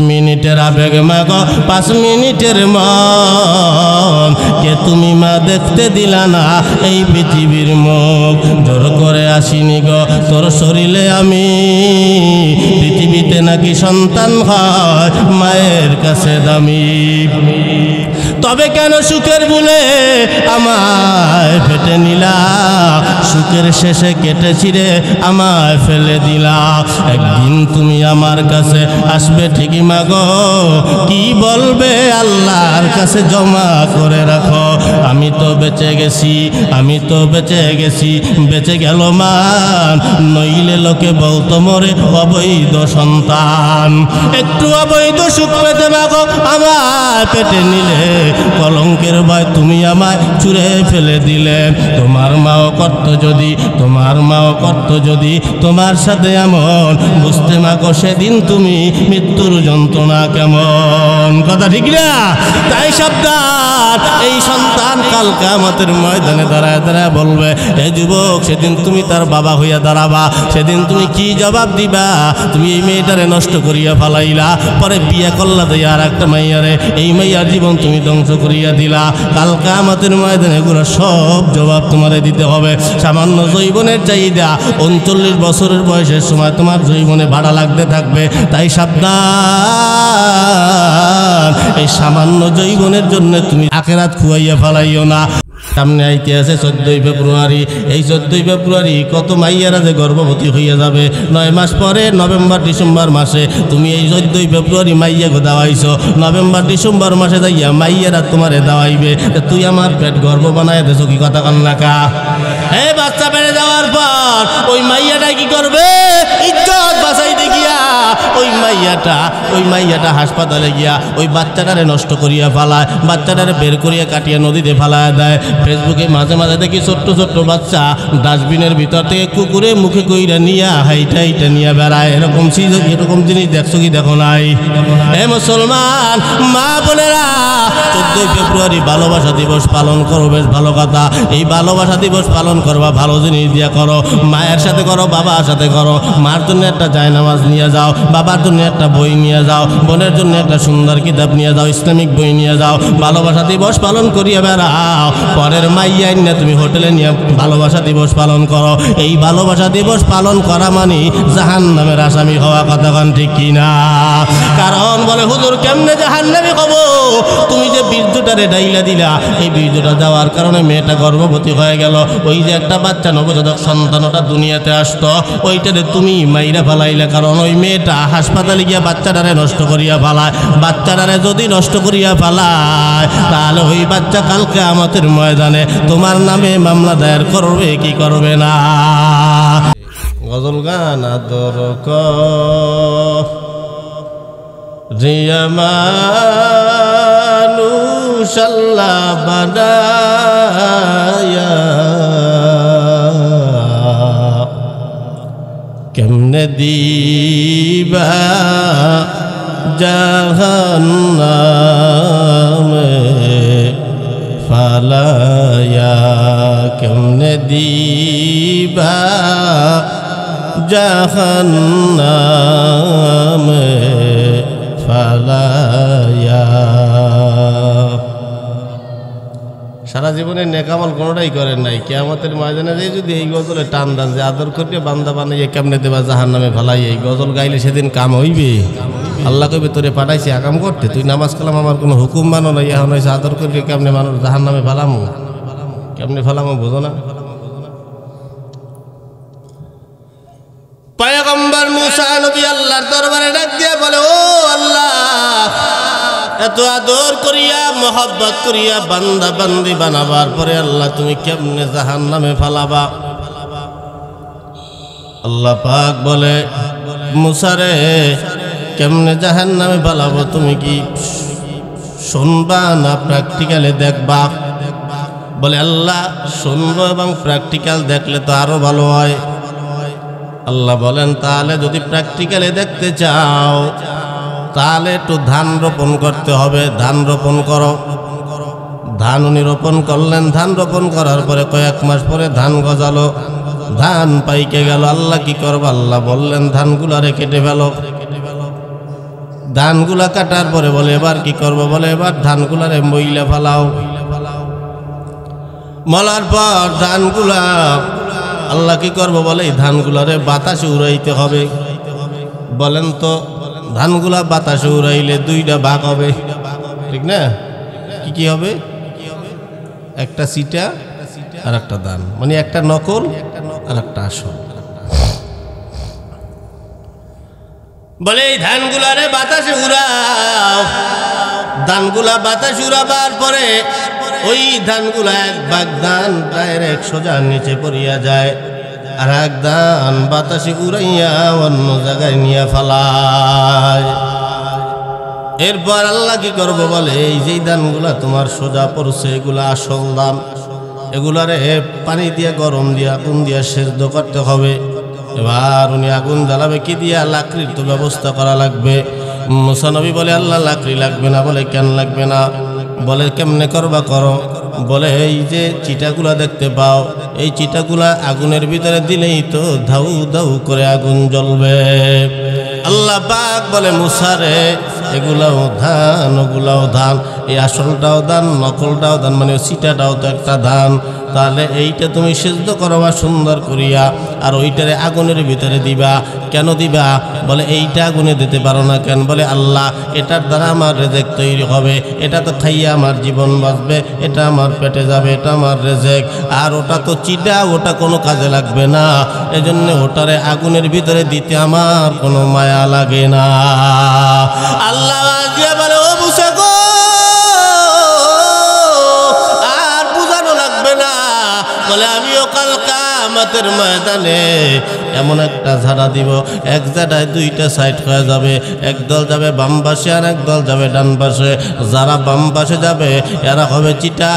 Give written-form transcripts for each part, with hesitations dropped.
মিনিটের আবেগ মাগো 5 মিনিটের মন কে তুমি মা দেখতে দিলা না এই পৃথিবীর মুখ জোর করে আসিনি গো তোর শরীরে আমি পৃথিবীতে নাকি সন্তান হয় মায়ের কাছে দামি তবে কেন সুখের ভুলে আমায় ফেটে নিলা সুখের শেষে কেটে ছিঁড়ে আমায় ফেলে দিলা একদিন তুমি আমার কাছে আসবে ঠিকই মাগো কি বলবে আল্লাহর কাছে জমা করে রাখো আমি তো বেঁচে গেছি বেঁচে গেল মান নইলে লোকে বলতো মোরে অবৈধ সন্তান একটু অবৈধ সুখ পেতে মাগো আমায় পেটে নিলে কলঙ্কের ভয় তুমি আমায় ছুঁড়ে ফেলে দিলে তোমার মাও করতো যদি তোমার সাথে এমন বুঝতে মাগো সেদিন তুমি মৃত্যুর যন্ত্রণা কেমন কথা ঠিক না তাই সাবধান এই সন্তান কাল কিয়ামতের ময়দানে দাঁড়ায় দাঁড়ায় বলবে হে যুবক সেদিন তুমি তার বাবা হইয়া দাঁড়াবা সেদিন তুমি কি জবাব দিবা তুমি এই মেয়েটারে নষ্ট করিয়া ফালাইলা পরে বিয়ে করলা তো আর একটা মাইয়ারে এই মাইয়ার জীবন তুমি ধ্বংস করিয়া দিলা কাল কিয়ামতের ময়দানে এগুলো সব জবাব তোমারে দিতে হবে সামান্য যৌবনের চাহিদা 39 বছরের বয়সের সময় তোমার যৌবনে ভাড়া লাগতে থাকবে তাই সাবধান এই সামান্য যৌবনের জন্য তুমি আখিরাত খুয়াইয়া ফালাইও না সামনে আইতে আছে 14 ফেব্রুয়ারি এই 14 ফেব্রুয়ারি কত মাইয়ারা যে গর্ভবতী হইয়া যাবে 9 মাস পরে নভেম্বর ডিসেম্বর মাসে তুমি এই 14 ফেব্রুয়ারি মাইয়াকে দাওয়াইছো নভেম্বর ডিসেম্বর মাসে যাইয়া মাইয়ারা তোমারে দাওয়াইবে তুই আমার পেট গর্ভ বানায় দেছো কি কথা কান্নাকা হে বাচ্চা বেড়ে যাওয়ার পর ওই মাইয়াটা কি করবে ইজ্জত বাঁচাইতে গিয়া ওই মাইয়াটা হাসপাতালে গিয়া ওই বাচ্চাটারে নষ্ট করিয়া ফালায় বাচ্চাটারে বের করিয়া কাটিয়া নদীতে ফালায় দেয় ফেসবুকে মাঝে মাঝে দেখি ছোট্ট ছোট্ট বাচ্চা ডাস্টবিনের ভিতর থেকে কুকুরে মুখে কইরা নিয়া হাইটা নিয়ে বেড়ায় এরকম জিনিস দেখছো কি দেখো নাই হে মুসলমান মা বোনেরা 14 ফেব্রুয়ারি ভালোবাসা দিবস পালন করো বেশ ভালো কথা এই ভালোবাসা দিবস পালন করবা ভালো জিনিস দিয়া করো মায়ের সাথে করো বাবার সাথে করো মার জন্য একটা জায়নামাজ নিয়ে যাও বাবার জন্য একটা বই নিয়ে যাও বোনের জন্য একটা সুন্দর কিতাব নিয়ে যাও ইসলামিক বই নিয়ে যাও ভালোবাসা দিবস পালন করিয়া বেড়াও পরের মাইয়া নিয়ে তুমি হোটেলে নিয়ে ভালোবাসা দিবস পালন করো এই ভালোবাসা দিবস পালন করা মানে জাহান্নামের আসামি হওয়া কথা কান ঠিক কিনা কারণ বলে হুজুর কেমনে জাহান্নামী হব তুমি যে বীর্যটারে ডাইলা দিলা এই বীর্যটা দেওয়ার কারণে মেয়েটা গর্ভবতী হয়ে গেল ওই যে একটা বাচ্চা নবজাতক সন্তানটা দুনিয়াতে আসতো ওইটারে তুমি মাইরা ফালাইলে কারণ ওই মেয়েটা হাসপাতালে গিয়া বাচ্চাটারে নষ্ট করিয়া ফালায় বাচ্চাটারে যদি নষ্ট করিয়া ফালায় তাহলে ওই বাচ্চা কাল কিয়ামতের ময়দানে তোমার নামে মামলা দায়ের করবে কি করবে না গজল গান আদর রিয়া মানুষ আল্লাহ বানায়া কেমনে দিবা জাহান্নামে ফালায়া কেমনে দিবা জাহান্নামে ফালায়া সারা জীবনে নেকামল কোনোটাই করেন নাই কিয়ামতের ময়দানে যে যদি এই গজলে টান দেন যে আদর করবে বান্দা বানাইয়ে কেমনে দেবা জাহান্নামে ফালাই এই গজল গাইলে সেদিন কাম হইবে আল্লাহ কইবে তোরে পাঠাইছি আকাম করতে তুই নামাজ কালাম আমার কোনো হুকুম মানো না এখন হয়েছে আদর করবে কেমনে মানুষ জাহান্নামে ফালামো কেমনে ফালামো বুঝো না পয়গম্বর মুসা নবী আল্লাহর দরবারে ডাক দিয়া বলে ও আল্লাহ এত আদর করিয়া মোহব্বত করিয়া বান্দা বান্দি বানাবার পরে আল্লাহ তুমি কেমনে জাহান্নামে ফালাবা আল্লাহ পাক বলে মুসা রে কেমনে জাহান্নামে ফালাবো তুমি কি শুনবা না প্র্যাকটিক্যালে দেখবা বলে আল্লাহ শুনবো এবং প্র্যাকটিক্যাল দেখলে তো আরো ভালো হয় আল্লাহ বলেন তাহলে যদি প্র্যাকটিক্যালে দেখতে চাও তাহলে একটু ধান রোপণ করতে হবে ধান রোপণ করো ধান উনি রোপণ করলেন ধান রোপণ করার পরে কয়েক মাস পরে ধান গজালো ধান পাইকে গেল আল্লাহ কি করবো আল্লাহ বললেন ধানগুলারে কেটে ফেলো ধানগুলা কাটার পরে বলে এবার কি করব, বলে এবার ধানগুলারে মইলা ফালাও। মলার পর ধানগুলা আল্লাহ কি করবো, বলে এই ধানগুলারে বাতাসে উড়াইতে হবে। বলেন তো ধানগুলা বাতাসে উড়াইলে দুইটা ভাগ হবে, ঠিক না? কি কি হবে? একটা সিটা আর একটা ধান, মানে একটা নকল আর একটা আসল। বলে এই ধানগুলারে বাতাসে উড়াও। ধানগুলা বাতাসে উড়াবার পরে ওই ধানগুলা এক ভাগ ধান ডাইরেক্ট সোজা নিচে পড়িয়া যায়, আর এক ধান বাতাসে উড়াইয়া অন্য জায়গায় নিয়ে ফেলায়। এরপর আল্লাহ কি করবো, বলে এই যে ধানগুলা তোমার সোজা পড়ছে এগুলা আসল ধান, এগুলারে পানি দিয়ে গরম দিয়ে আগুন দিয়ে সেদ্ধ করতে হবে। এবার উনি আগুন জ্বালাবে কি দিয়া, লাকড়ির তো ব্যবস্থা করা লাগবে। মুসা নবী বলে আল্লাহ লাকড়ি লাগবে না। বলে কেন লাগবে না? বলে কেমনে করবা করো। বলে এই যে চিটাগুলা দেখতে পাও, এই চিটাগুলা আগুনের ভিতরে দিলেই তো ধাউ ধাউ করে আগুন জ্বলবে। আল্লাহ পাক বলে মুসারে এগুলাও ধান ওগুলাও ধান, এই আসলটাও ধান নকলটাও ধান, মানে চিটাটাও তো একটা ধান। তাহলে এইটা তুমি সিদ্ধ করবা সুন্দর করিয়া, আর ওইটারে আগুনের ভিতরে দিবা। কেন দিবা? বলে এইটা আগুনে দিতে পারো না কেন? বলে আল্লাহ এটার দ্বারা আমার রেজেক তৈরি হবে, এটা তো খাইয়া আমার জীবন বাঁচবে, এটা আমার পেটে যাবে, এটা আমার রেজেক। আর ওটা তো চিটা, ওটা কোনো কাজে লাগবে না, এজন্য ওটারে আগুনের ভিতরে দিতে আমার কোনো মায়া লাগে না। আল্লাহ বলে ও মুসা গো, আর বুঝানো লাগবে না। বলে আমিও কাল কিয়ামতের ময়দানে এমন একটা ঝাড়া দিব, এক জায়গায় দুইটা সাইড হয়ে যাবে, একদল যাবে বাম পাশে আর একদল যাবে ডান পাশে। যারা বাম পাশে যাবে এরা হবে চিটা,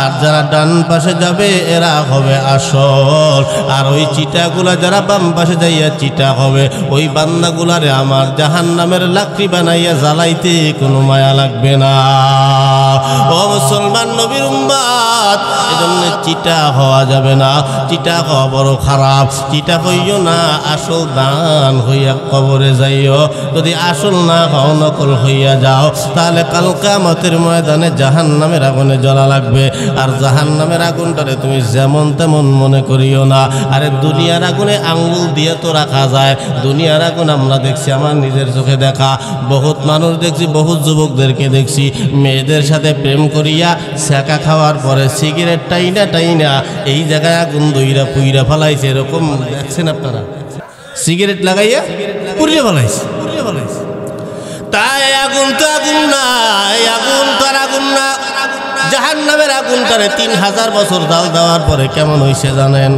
আর যারা ডান পাশে যাবে এরা হবে আসল। আর ওই চিটাগুলা যারা বাম পাশে যাইয়া চিটা হবে, ওই বান্দাগুলারে আমার জাহান্নামের লাকড়ি বানাইয়া জ্বালাইতে কোনো মায়া লাগবে না। ও মুসলমান নবীর উম্মত, এজন্য চিটা হওয়া যাবে না, চিটা হওয়া বড় খারাপ। চিটা হইও না, আসল দান হইয়া কবরে যাইও। যদি আসল না হও, নকল হইয়া যাও, তাহলে কাল কিয়ামতের ময়দানে জাহান্নামের আগুনে জ্বলা লাগবে। আর জাহান্নামের আগুনটারে তুমি যেমন তেমন মনে করিও না। আরে দুনিয়ার আগুনে আঙ্গুল দিয়ে তো রাখা যায়। দুনিয়ার আগুন আমরা দেখছি, আমার নিজের চোখে দেখা বহুত মানুষ দেখছি, বহুত যুবকদেরকে দেখছি মেয়েদের সাথে প্রেম করিয়া সেকা খাওয়ার পরে সিগারেট টাইনা টাইনা এই জায়গায় আগুন দইরা পুইরা ফেলাইছে। এরকম দেখছেন আপনারা? সিগারেট লাগাইয়া পুড়িয়ে ফেলাইছে। তাই আগুন তো আগুন না, আগুন তো আর আগুন না। জাহান্নামের আগুনটারে 3000 বছর জাল দেওয়ার পরে কেমন হয়েছে জানেন?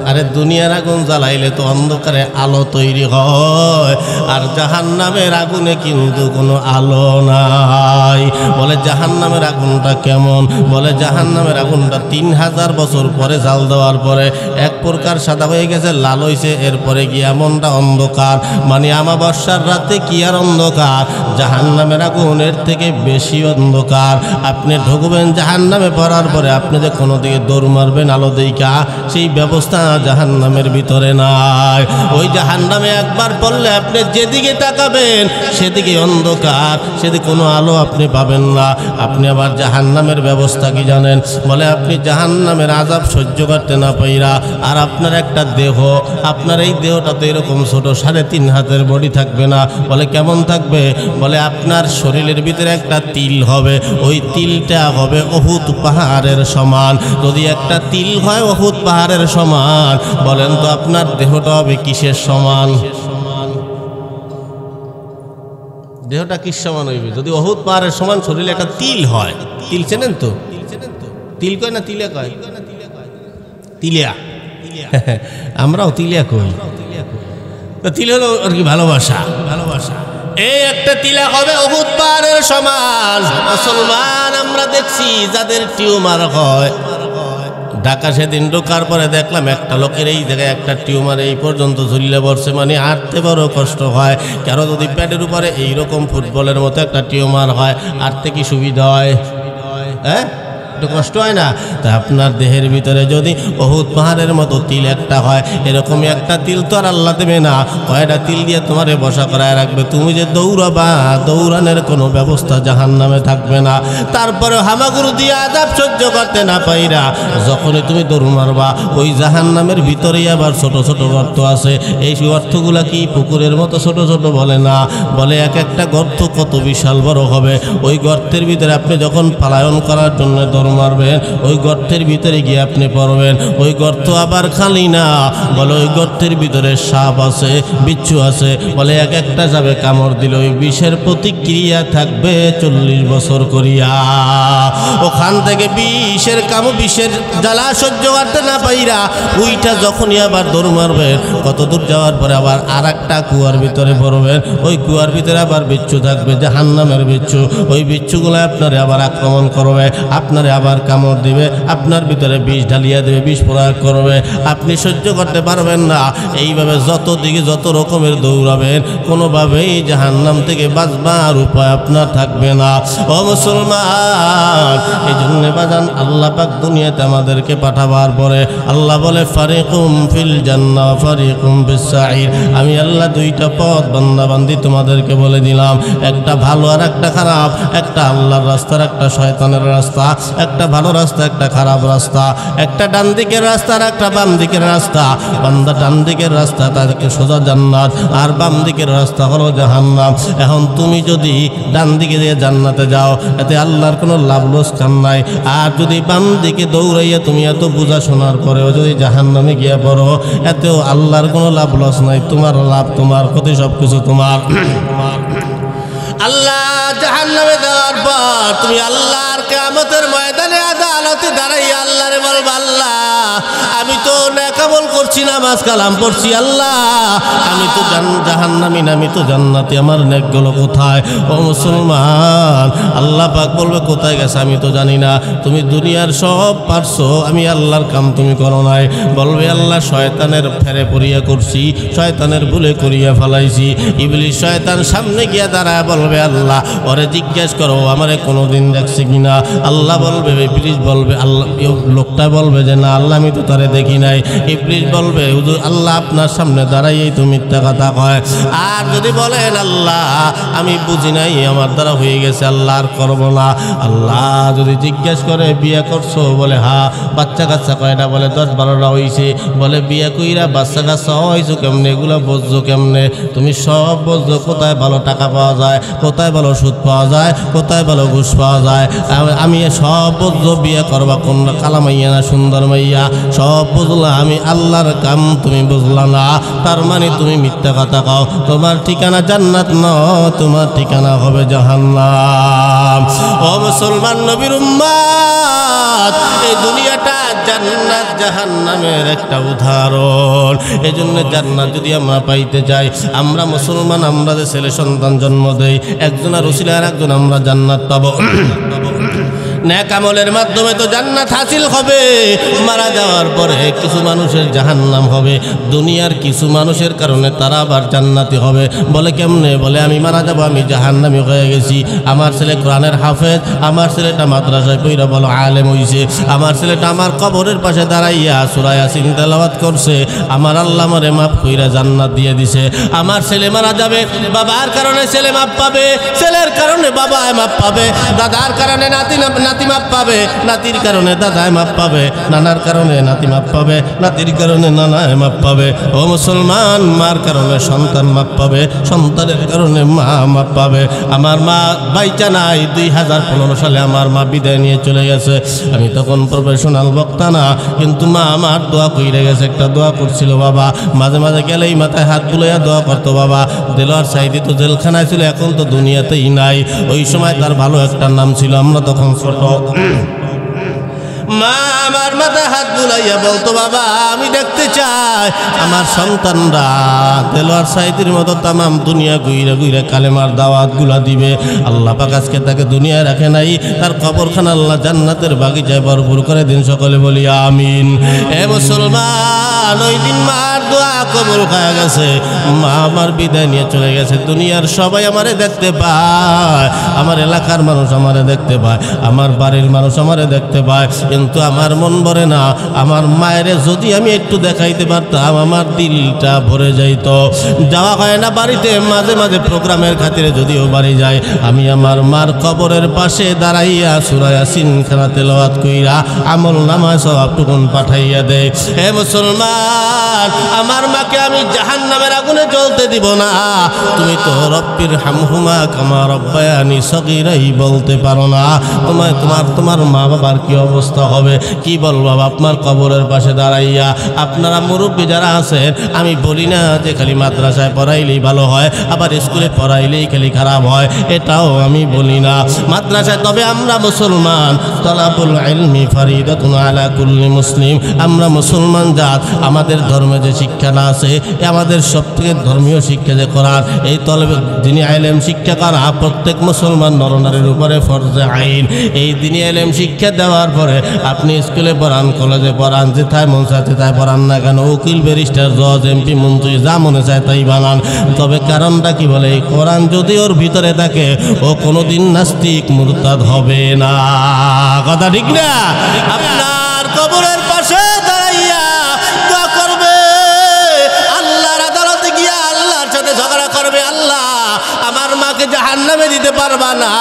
আরে দুনিয়ার আগুন জ্বালাইলে তো অন্ধকারে আলো তৈরি হয়, আর জাহান্নামের আগুনে কিন্তু কোনো আলো নাই। বলে জাহান্নামের আগুনটা কেমন? বলে জাহান্নামের আগুনটা 3000 বছর পরে জাল দেওয়ার পরে এক প্রকার সাদা হয়ে গেছে, লাল হয়েছে, এরপরে গিয়ে এমনটা অন্ধকার, মানে আমাবস্যার রাতে কি আর অন্ধকার, জাহান্নামের আগুনের থেকে বেশি অন্ধকার। আপনি ঢুকবেন জাহান্নামে, পড়ার পরে আপনি যে কোনো দিকে দৌড় মারবেন আলো দেইকা, সেই ব্যবস্থা জাহান্নামের ভিতরে নাই। ওই জাহান্নামে একবার পড়লে আপনি যেদিকে তাকাবেন সেদিকে অন্ধকার, সেদিকে কোনো আলো আপনি পাবেন না। আপনি আবার জাহান্নামের ব্যবস্থা কি জানেন? বলে আপনি জাহান্নামের আযাব সহ্য করতে না পাইরা, আর আপনার একটা দেহ, আপনার এই দেহটা তো এরকম ছোট, 3.5 হাতের বডি থাকবে না। বলে কেমন থাকবে? বলে আপনার শরীরের ভিতরে একটা তিল হবে, ওই তিলটা হবে উহুদ পাহাড়ের সমান। যদি একটা তিল হয় উহুদ পাহাড়ের সমান, বলেন তো আপনার দেহটা হবে কিসের সমান? দেহটা কিস সমান হইবে? যদি উহুদ পাহাড়ের সমান শরীরে একটা তিল হয়। তিল চেনেন তো? তিল কয় না তিলে কয়? তিলিয়া। আমরাও তিলিয়া কই। তিল হলো আর কি ভালোবাসা। এই একটা তিলা হবে উহুদ পাহাড়ের সমান। মুসলমান আমরা দেখছি যাদের টিউমার হয়, ঢাকা সেদিন ঢোকার পরে দেখলাম একটা লোকের এই জায়গায় একটা টিউমার এই পর্যন্ত ঝুলিয়ে পড়ছে, মানে হাঁটতে বড় কষ্ট হয়। কারো যদি পেটের উপরে এইরকম ফুটবলের মতো একটা টিউমার হয়, হাঁটতে কি সুবিধা হয়? হ্যাঁ, একটু কষ্ট হয় না? তা আপনার দেহের ভিতরে যদি উহুদ পাহাড়ের মতো তিল একটা হয়, এরকমই একটা তিল তো আর আল্লাহ দেবে না, কয়টা তিল দিয়ে তোমারে বসা করায় রাখবে, তুমি যে দৌড়াবা, দৌড়ানোর কোনো ব্যবস্থা জাহান্নামে থাকবে না। তারপরে হামাগুড় দিয়ে আযাব সহ্য করতে না পাইরা যখনই তুমি দৌড় মারবা, ওই জাহান্নামের ভিতরেই আবার ছোট ছোট গর্ত আছে। এই গর্তগুলা কি পুকুরের মতো ছোট ছোট বলে না, বলে এক একটা গর্ত কত বিশাল বড় হবে। ওই গর্তের ভিতরে আপনি যখন পলায়ন করার জন্য দৌড় মারবেন, ওই গর্তের ভিতরে গিয়ে আপনি পড়বেন। ওই গর্ত আবার খালি না, বলে ওই গর্তের ভিতরে সাপ আছে, বিচ্ছু আছে, বলে এক একটা যাবে কামড় দিলে ওই বিষের প্রতিক্রিয়া থাকবে 40 বছর করিয়া। ওখান থেকে বিষের বিষের জ্বালা সহ্য করতে না পাইরা ওইটা যখনই আবার দৌড় মারবেন, কত দূর যাওয়ার পরে আবার আর একটা কুয়ার ভিতরে পড়বেন। ওই কুয়ার ভিতরে আবার বিচ্ছু থাকবে, জাহান্নামের বিচ্ছু। ওই বিচ্ছুগুলো আপনারে আবার আক্রমণ করবে, আপনারে আবার কামড় দিবে, আপনার ভিতরে বিষ ঢালিয়া দেবে, বিষ প্রয়োগ করবে, আপনি সহ্য করতে পারবেন না। এইভাবে যত দিকে যত রকমের দৌড়াবেন, কোনোভাবেই জাহান্নাম থেকে বাঁচবার উপায় আপনার থাকবে না। ও মুসলমান, এই জন্য বাজান আল্লাহ পাক দুনিয়াতে আমাদেরকে পাঠাবার পরে আল্লাহ বলে ফারিকুম ফিল জান্নাহ ফারিকুম ফিস সাঈর। আমি আল্লাহ দুইটা পথ বান্দাবান্দি তোমাদেরকে বলে দিলাম, একটা ভালো আর একটা খারাপ, একটা আল্লাহর রাস্তা আর একটা শয়তানের রাস্তা, একটা ভালো রাস্তা একটা খারাপ রাস্তা, একটা ডান দিকের রাস্তা আর একটা বাম দিকের রাস্তা। বান্দা ডান দিকের রাস্তা তাদেরকে সোজা জান্নাত, আর বাম দিকের রাস্তা হলো জাহান্নাম। এখন তুমি যদি ডান দিকে দিয়ে জান্নাতে যাও, এতে আল্লাহর কোনো লাভ লোকসান নাই। আর যদি বাম দিকে দৌড়াইয়া তুমি এত বুঝা শোনার পরেও যদি জাহান্নামে গিয়ে পড়ো, এতেও আল্লাহর কোনো লাভ লস নাই। তোমার লাভ, তোমার ক্ষতি, সব কিছু তোমার। আল্লাহ জাহান্নামে দেওয়ার পর তুমি আল্লাহর কিয়ামতের ময়দানে আদালতে দাঁড়াইয়া আল্লাহরে বলবা, আল্লাহ আমি তো নেকামল করছি, নামাজ কালাম পড়ছি, আল্লাহ আমি তো জাহান্নামী না, আমি তো জান্নাতি, আমার নেকগুলো কোথায়? ও মুসলমান, আল্লাহ পাক বলবে কোথায় গেছে আমি তো জানি না, তুমি দুনিয়ার সব পারছো, আমি আল্লাহর কাম তুমি করো নাই। বলবে আল্লাহ শয়তানের ফেরে পড়িয়া করছি, শয়তানের ভুলে করিয়া ফেলাইছি। ইবলিস শয়তান সামনে গিয়া দাঁড়ায় বলবে, আল্লাহ ওরে জিজ্ঞেস করো আমারে কোনোদিন দেখছে কিনা। আল্লাহ বলবে, ইবলিস বলবে, আল্লাহ লোকটা বলবে যে না আল্লাহ আমি তো তারে দেখি নাই। ইবলিস বলবে, হুজুর আল্লাহ আপনার সামনে দাঁড়াইয়েই তো মিথ্যা কথা কয়। আর যদি বলেন আল্লাহ আমি বুঝি নাই, আমার দ্বারা হয়ে গেছে, আল্লাহ আর করবো না। আল্লাহ যদি জিজ্ঞেস করে বিয়ে করছো, বলে হ্যাঁ। বাচ্চা কাচ্চা কয়টা? বলে 10-12টা হয়েছে। বলে বিয়ে কইরা বাচ্চা কাচ্চা হয়েছো কেমনে, এগুলো বুঝছো কেমনে? তুমি সব বুঝছো, কোথায় ভালো টাকা পাওয়া যায়, কোথায় ভালো সুদ পাওয়া যায়, কোথায় ভালো ঘুষ পাওয়া যায়, আমি সব বুঝছো। বিয়ে করবা কোন কালা মাইয়া না সুন্দর মাইয়া, সব বুঝলা, আমি আল্লাহর কাম তুমি বুঝলা না। তার মানে তুমি মিথ্যা কথা কও, তোমার ঠিকানা জান্নাত নয়, তোমার ঠিকানা হবে জাহান্নাম। ও মুসলমান নবীর উম্মত, এই দুনিয়াটা জান্নাত জাহান্নামের একটা উদাহরণ। এই জন্য জান্নাত যদি আমরা পাইতে চাই, আমরা মুসলমান, আমরা যে ছেলে সন্তান জন্ম দেই, একজনের উসিলা আর একজন আমরা জান্নাত পাবো। নেক আমলের মাধ্যমে তো জান্নাত হাসিল হবে, মারা যাওয়ার পরে কিছু মানুষের জাহান্নাম হবে। দুনিয়ার কিছু মানুষের কারণে তারা আবার জান্নাতি হবে। বলে কেমনে? বলে আমি মারা যাব, আমি জাহান্নামী হয়ে গেছি, আমার ছেলে কোরআনের হাফেজ, আমার ছেলেটা মাদ্রাসায় পড়া বলো আলেম হইছে, আমার ছেলেটা আমার কবরের পাশে দাঁড়াইয়া সূরা ইয়াসিন তেলাওয়াত করছে, আমার আল্লাহ আমারে মাফ কইরা জান্নাত দিয়ে দিছে। আমার ছেলে মারা যাবে, বাবার কারণে ছেলে মাফ পাবে, ছেলের কারণে বাবা মাফ পাবে, দাদার কারণে নাতি মাপ পাবে, নাতির কারণে দাদায় মাপ পাবে, নানার কারণে নাতি মাপ পাবে, নাতির কারণে নানায় মাপ পাবে। ও মুসলমান, মার কারণে সন্তান মাপ পাবে, সন্তানের কারণে মা মাপ পাবে। আমার মা বাইচা নাই, 2015 সালে আমার মা বিদায় নিয়ে চলে গেছে। আমি তখন প্রফেশনাল বক্তা না, কিন্তু মা আমার দোয়া কইরে গেছে। একটা দোয়া করছিল বাবা, মাঝে মাঝে গেলেই মাথায় হাত বুলাইয়া দোয়া করতো বাবা। দেলোয়ার সাইদি তো জেলখানায় ছিল, এখন তো দুনিয়াতেই নাই। ওই সময় তার ভালো একটা নাম ছিল, আমরা তখন ছোট। মা আমার মাথায় হাত বুলাইয়া বলতো, বাবা আমি দেখতে চাই আমার সন্তানরা দেলোয়ার সাইদির মতো তামাম দুনিয়া ঘুরে ঘুরে কালেমার দাওয়াত গুলা দিবে। আল্লাহ পাক আজকে তাকে দুনিয়ায় রাখে নাই, তার কবরখানা আল্লাহ জান্নাতের বাগিচায় ভরপুর করে দিন। সকলে বলি আমিন। এ মুসলমান, মুসলমান, ওই দিন মার দোয়া কবুল হয়ে গেছে। মা আমার বিদায় নিয়ে চলে গেছে। দুনিয়ার সবাই আমারে দেখতে পায়, আমার এলাকার মানুষ আমারে দেখতে পায়, আমার বাড়ির মানুষ আমারে দেখতে পায়, কিন্তু আমার মন ভরে না। আমার মায়ের যদি আমি একটু দেখাইতে পারতাম, আমার দিলটা ভরে যাইত। যাওয়া হয় না বাড়িতে, মাঝে মাঝে প্রোগ্রামের খাতিরে যদিও বাড়ি যায়, আমি আমার মার কবরের পাশে দাঁড়াইয়া সূরা ইয়াসিন খানা তেলাওয়াত কইরা আমল নামায় সওয়াবটুকুন পাঠাইয়া দেয়। হে মুসলমান, আমার মাকে আমি জাহান্নামের আগুনে জ্বলতে দিব না। তুমি তো রব্বির হামহুমা কামা রব্বায়ানি সগীরাই বলতে পারো না। তোমার মা বাবার কি অবস্থা হবে? কি বলবো আপনার কবরের পাশে দাঁড়াইয়া? আপনারা মুরব্বী যারা আছেন, আমি বলি না যে খালি মাদ্রাসায় পড়াইলেই ভালো হয়, আবার স্কুলে পড়াইলেই খালি খারাপ হয়, এটাও আমি বলি না। মাদ্রাসায় তবে আমরা মুসলমান, তালাবুল ইলমি ফারিদাতুন আলা কুল্লি মুসলিম, আমরা মুসলমান জাত। আমাদের ধর্মে যে শিক্ষাটা আছে, আমাদের সবথেকে ধর্মীয় শিক্ষা যে কোরআন, এই তলবে দিনী ইলম শিক্ষা করা প্রত্যেক মুসলমান নরনারীর উপরে ফরজে আইন। এই দিনী ইলম শিক্ষা দেওয়ার পরে আপনি স্কুলে পড়ান, কলেজে পড়ান, যেথায় মন চায় তেথায় পড়ান না কেন, উকিল ব্যারিস্টার জজ এমপি মন্ত্রী যা মনে চায় তাই বানান, তবে কারণটা কি বলে, এই কোরআন যদি ওর ভিতরে থাকে, ও কোনোদিন নাস্তিক মুরতাদ হবে না। কথা ঠিক না? আপনার কবরের পাশে দাঁড়াইয়া দোয়া করবে, আল্লাহর আদালতে গিয়া আল্লাহর সাথে ঝগড়া করবে, আল্লাহ আমার মাকে জাহান্নামে দিতে পারবা না।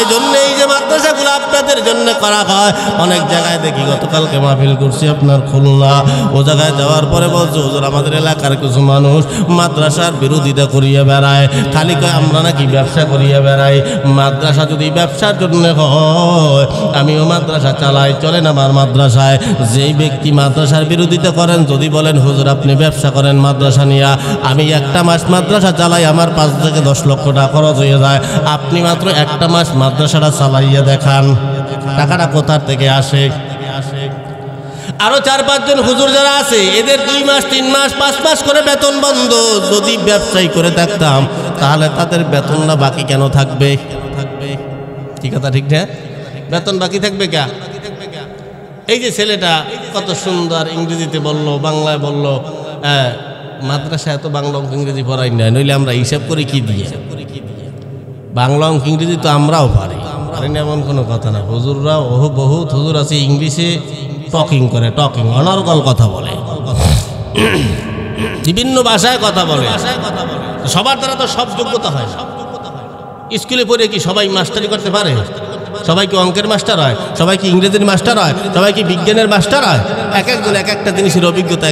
এই জন্য এই যে মাদ্রাসাগুলো আপনাদের জন্য করা হয়, অনেক জায়গায় দেখি, গতকালকে মাহফিল করছি আপনার খুলনা, ও জায়গায় যাওয়ার পরে বলছে হুজুর আমাদের এলাকার কিছু মানুষ মাদ্রাসার বিরোধিতা করিয়া বেড়ায়, খালি কয় আমরা নাকি ব্যবসা করিয়া বেড়াই। মাদ্রাসা যদি ব্যবসার জন্য হয়, আমিও মাদ্রাসা চালাই, চলেন আমার মাদ্রাসায়। যেই ব্যক্তি মাদ্রাসার বিরোধিতা করেন, যদি বলেন হুজুর আপনি ব্যবসা করেন মাদ্রাসা নিয়ে, আমি একটা মাস মাদ্রাসা চালাই, আমার 5 থেকে 10 লক্ষ টাকা খরচ হয়ে যায়, আপনি মাত্র একটা মাস মাদ্রাসাটা চালাইয়া দেখান, টাকাটা কোথার থেকে আসে? আরো 4-5 জন হুজুর যারা আছে, এদের 2 মাস 3 মাস 5 মাস করে বেতন বন্ধ। যদি ব্যবসায়ী করে থাকতাম, তাহলে তাদের বেতনটা বাকি কেন থাকবে? কি কথা ঠিক না? বেতন বাকি থাকবে কে? এই যে ছেলেটা কত সুন্দর ইংরেজিতে বললো, বাংলায় বললো, মাদ্রাসায় এত বাংলা অঙ্ক ইংরেজি পড়াই না, নইলে আমরা হিসাব করে কি দিয়ে? বাংলা অঙ্ক ইংরেজি তো আমরাও পারি না, এমন কোনো কথা না। হুজুররাও বহুত হুজুর আছে ইংলিশে টকিং করে, টকিং অনর্গল কথা বলে, বিভিন্ন ভাষায় কথা বলে। সবার দ্বারা তো সব যোগ্যতা হয় না। স্কুলে পড়ে কি সবাই মাস্টারি করতে পারে? সবাই কি অঙ্কের মাস্টার হয়? সবাই কি ইংরেজির মাস্টার হয়? সবাই কি বিজ্ঞানের মাস্টার হয়? এক একজন এক একটা জিনিসের অভিজ্ঞতা,